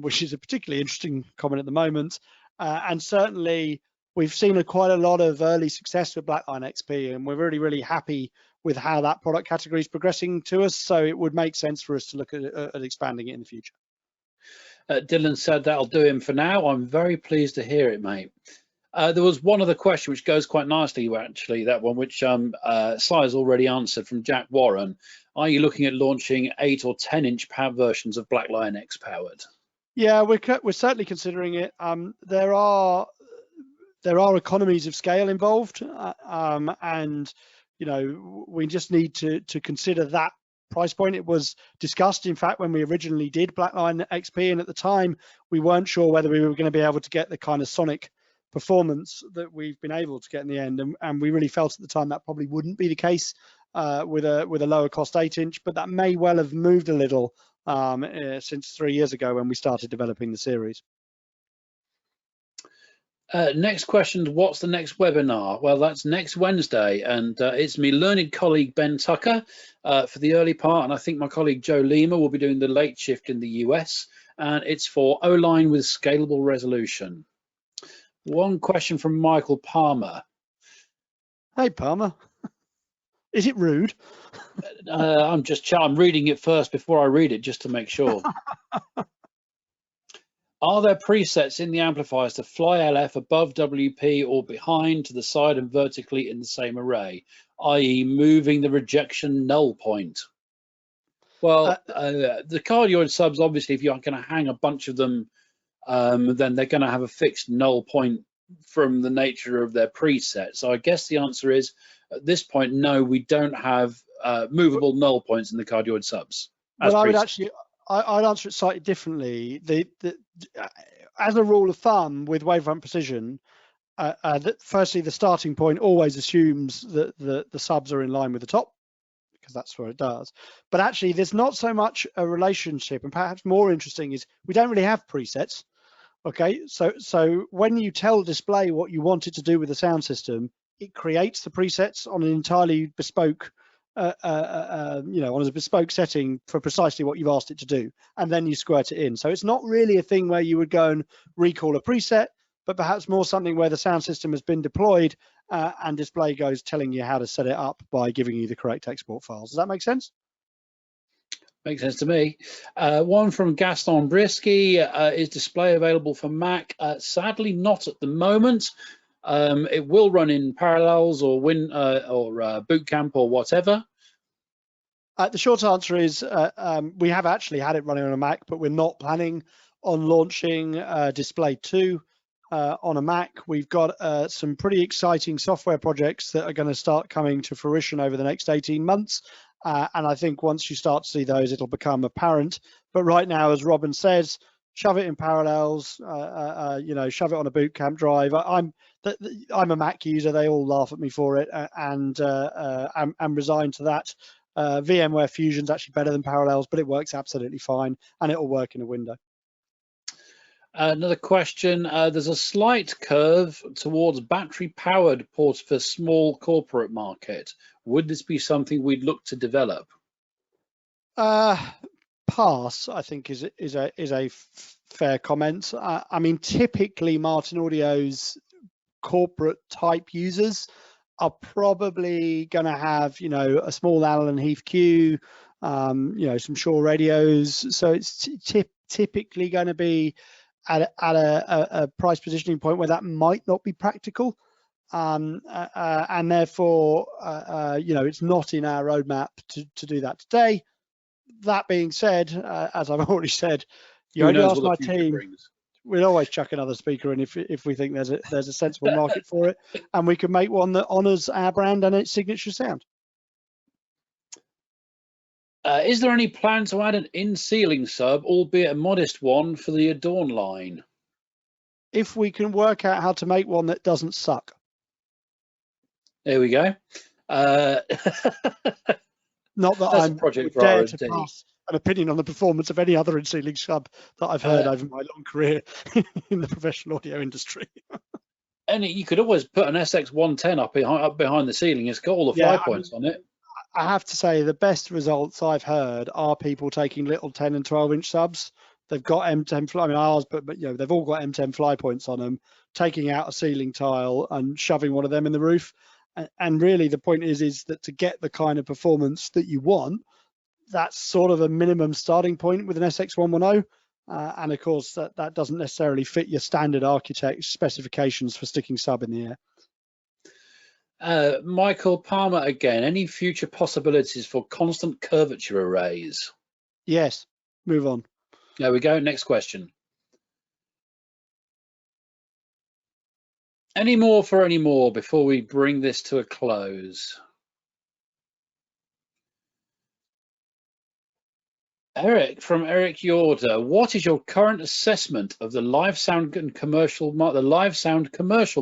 which is a particularly interesting comment at the moment. And certainly, we've seen quite a lot of early success with Blackline XP, and we're really, really happy with how that product category is progressing to us. So it would make sense for us to look at expanding it in the future. Dylan said that'll do him for now. I'm very pleased to hear it, mate. There was one other question which goes quite nicely, actually, that one, which Si's already answered, from Jack Warren. Are you looking at launching 8 or 10-inch versions of BlacklineX powered? Yeah, we're certainly considering it. There are economies of scale involved, and we just need to consider that price point. It was discussed, in fact, when we originally did Blackline XP, and at the time we weren't sure whether we were going to be able to get the kind of sonic performance that we've been able to get in the end, and we really felt at the time that probably wouldn't be the case with a lower cost 8-inch, but that may well have moved a little since 3 years ago when we started developing the series. Next question, what's the next webinar? Well, that's next Wednesday, and it's me learned colleague Ben Tucker for the early part, and I think my colleague Joe Lima will be doing the late shift in the US, and it's for O-line with scalable resolution. One question from Michael Palmer. Hey, Palmer. Is it rude? I'm reading it first before I read it, just to make sure. Are there presets in the amplifiers to fly LF above WP or behind, to the side, and vertically in the same array, i.e. moving the rejection null point? Well, the cardioid subs, obviously, if you're going to hang a bunch of them then they're going to have a fixed null point from the nature of their preset. So I guess the answer is, at this point, no, we don't have movable null points in the cardioid subs. Well, I'd answer it slightly differently. As a rule of thumb with wavefront precision, firstly, the starting point always assumes that the subs are in line with the top, because that's what it does. But actually, there's not so much a relationship, and perhaps more interesting is we don't really have presets. Okay, so when you tell display what you want it to do with the sound system, it creates the presets on an entirely bespoke, on a bespoke setting for precisely what you've asked it to do, and then you squirt it in. So it's not really a thing where you would go and recall a preset, but perhaps more something where the sound system has been deployed and display goes telling you how to set it up by giving you the correct export files. Does that make sense? Makes sense to me. One from Gaston Brisky, is display available for Mac? Sadly, not at the moment. It will run in Parallels or Boot Camp or whatever. The short answer is we have actually had it running on a Mac, but we're not planning on launching Display 2 on a Mac. We've got some pretty exciting software projects that are going to start coming to fruition over the next 18 months. And I think once you start to see those, it'll become apparent. But right now, as Robin says, shove it in Parallels, shove it on a boot camp drive. I'm a Mac user. They all laugh at me for it, and I'm resigned to that. VMware Fusion's actually better than Parallels, but it works absolutely fine, and it'll work in a window. Another question, there's a slight curve towards battery-powered ports for small corporate market. Would this be something we'd look to develop? Pass, I think, is a fair comment. I mean, typically Martin Audio's corporate type users are probably going to have, a small Allen Heath Q, some Shaw radios. So it's typically going to be at a price positioning point where that might not be practical, and therefore it's not in our roadmap to do that today. That being said, as I've already said, you only ask my team. We'll always chuck another speaker in if we think there's a sensible market for it, and we can make one that honors our brand and its signature sound. Is there any plan to add an in-ceiling sub, albeit a modest one, for the Adorn line? If we can work out how to make one that doesn't suck. There we go. Not that That's I'm a project for dare R&D. to pass an opinion on the performance of any other in-ceiling sub that I've heard over my long career in the professional audio industry. And you could always put an SX110 up behind the ceiling. It's got all the fly points on it. I have to say the best results I've heard are people taking little 10 and 12-inch subs. They've got M10 fly, ours, but they've all got M10 fly points on them, taking out a ceiling tile and shoving one of them in the roof. And really the point is that to get the kind of performance that you want, that's sort of a minimum starting point with an SX110. And of course that doesn't necessarily fit your standard architect specifications for sticking sub in the air. Michael Palmer again, any future possibilities for constant curvature arrays? Yes, move on. There we go, next question. Any more before we bring this to a close? Eric from Eric Yorda, what is your current assessment of the live sound and commercial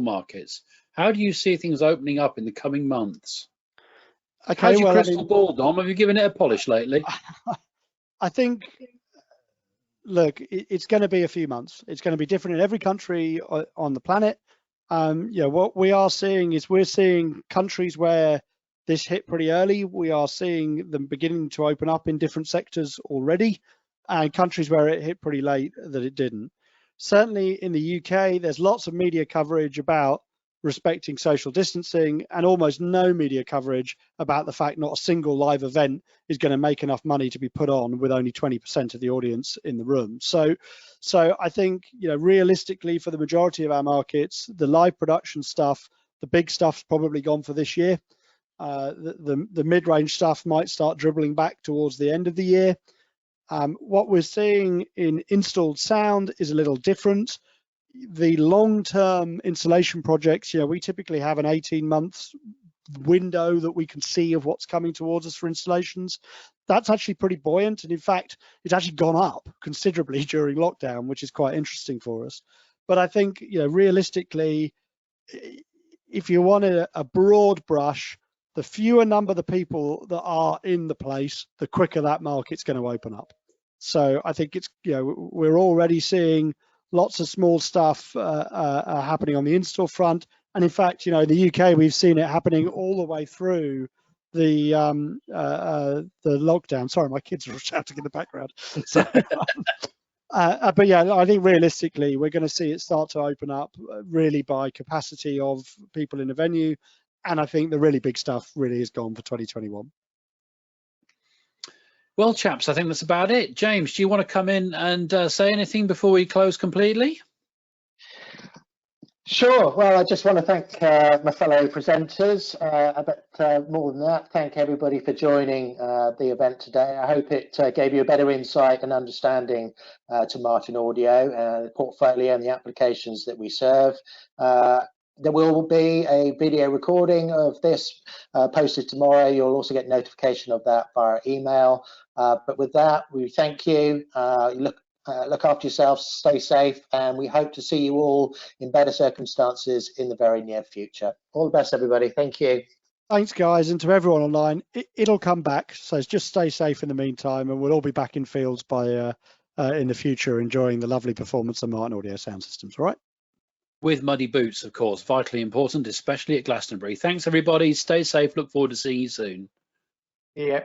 markets? How do you see things opening up in the coming months? Okay, how's your crystal ball, Dom? Have you given it a polish lately? I think, look, it's going to be a few months. It's going to be different in every country on the planet. What we are seeing is we're seeing countries where this hit pretty early. We are seeing them beginning to open up in different sectors already, and countries where it hit pretty late that it didn't. Certainly in the UK, there's lots of media coverage about respecting social distancing and almost no media coverage about the fact not a single live event is going to make enough money to be put on with only 20% of the audience in the room. So I think, realistically for the majority of our markets, the live production stuff, the big stuff's probably gone for this year. The mid-range stuff might start dribbling back towards the end of the year. What we're seeing in installed sound is a little different. The long-term installation projects, we typically have an 18-month window that we can see of what's coming towards us for installations. That's actually pretty buoyant, and in fact, it's actually gone up considerably during lockdown, which is quite interesting for us. But I think, realistically, if you want a broad brush, the fewer number of the people that are in the place, the quicker that market's going to open up. So I think it's, we're already seeing lots of small stuff happening on the install front. And in fact, in the UK, we've seen it happening all the way through the lockdown. Sorry, my kids are shouting in the background. So, but yeah, I think realistically, we're going to see it start to open up really by capacity of people in the venue. And I think the really big stuff really is gone for 2021. Well, chaps, I think that's about it. James, do you want to come in and say anything before we close completely? Sure. Well, I just want to thank my fellow presenters. But more than that, thank everybody for joining the event today. I hope it gave you a better insight and understanding to Martin Audio, the portfolio and the applications that we serve. There will be a video recording of this posted tomorrow. You'll also get notification of that via email. But with that, we thank you. Look after yourselves, stay safe, and we hope to see you all in better circumstances in the very near future. All the best, everybody. Thank you. Thanks, guys, and to everyone online. It'll come back, so just stay safe in the meantime, and we'll all be back in fields by in the future, enjoying the lovely performance of Martin Audio sound systems. All right. With muddy boots, of course, vitally important, especially at Glastonbury. Thanks, everybody. Stay safe. Look forward to seeing you soon. Yeah.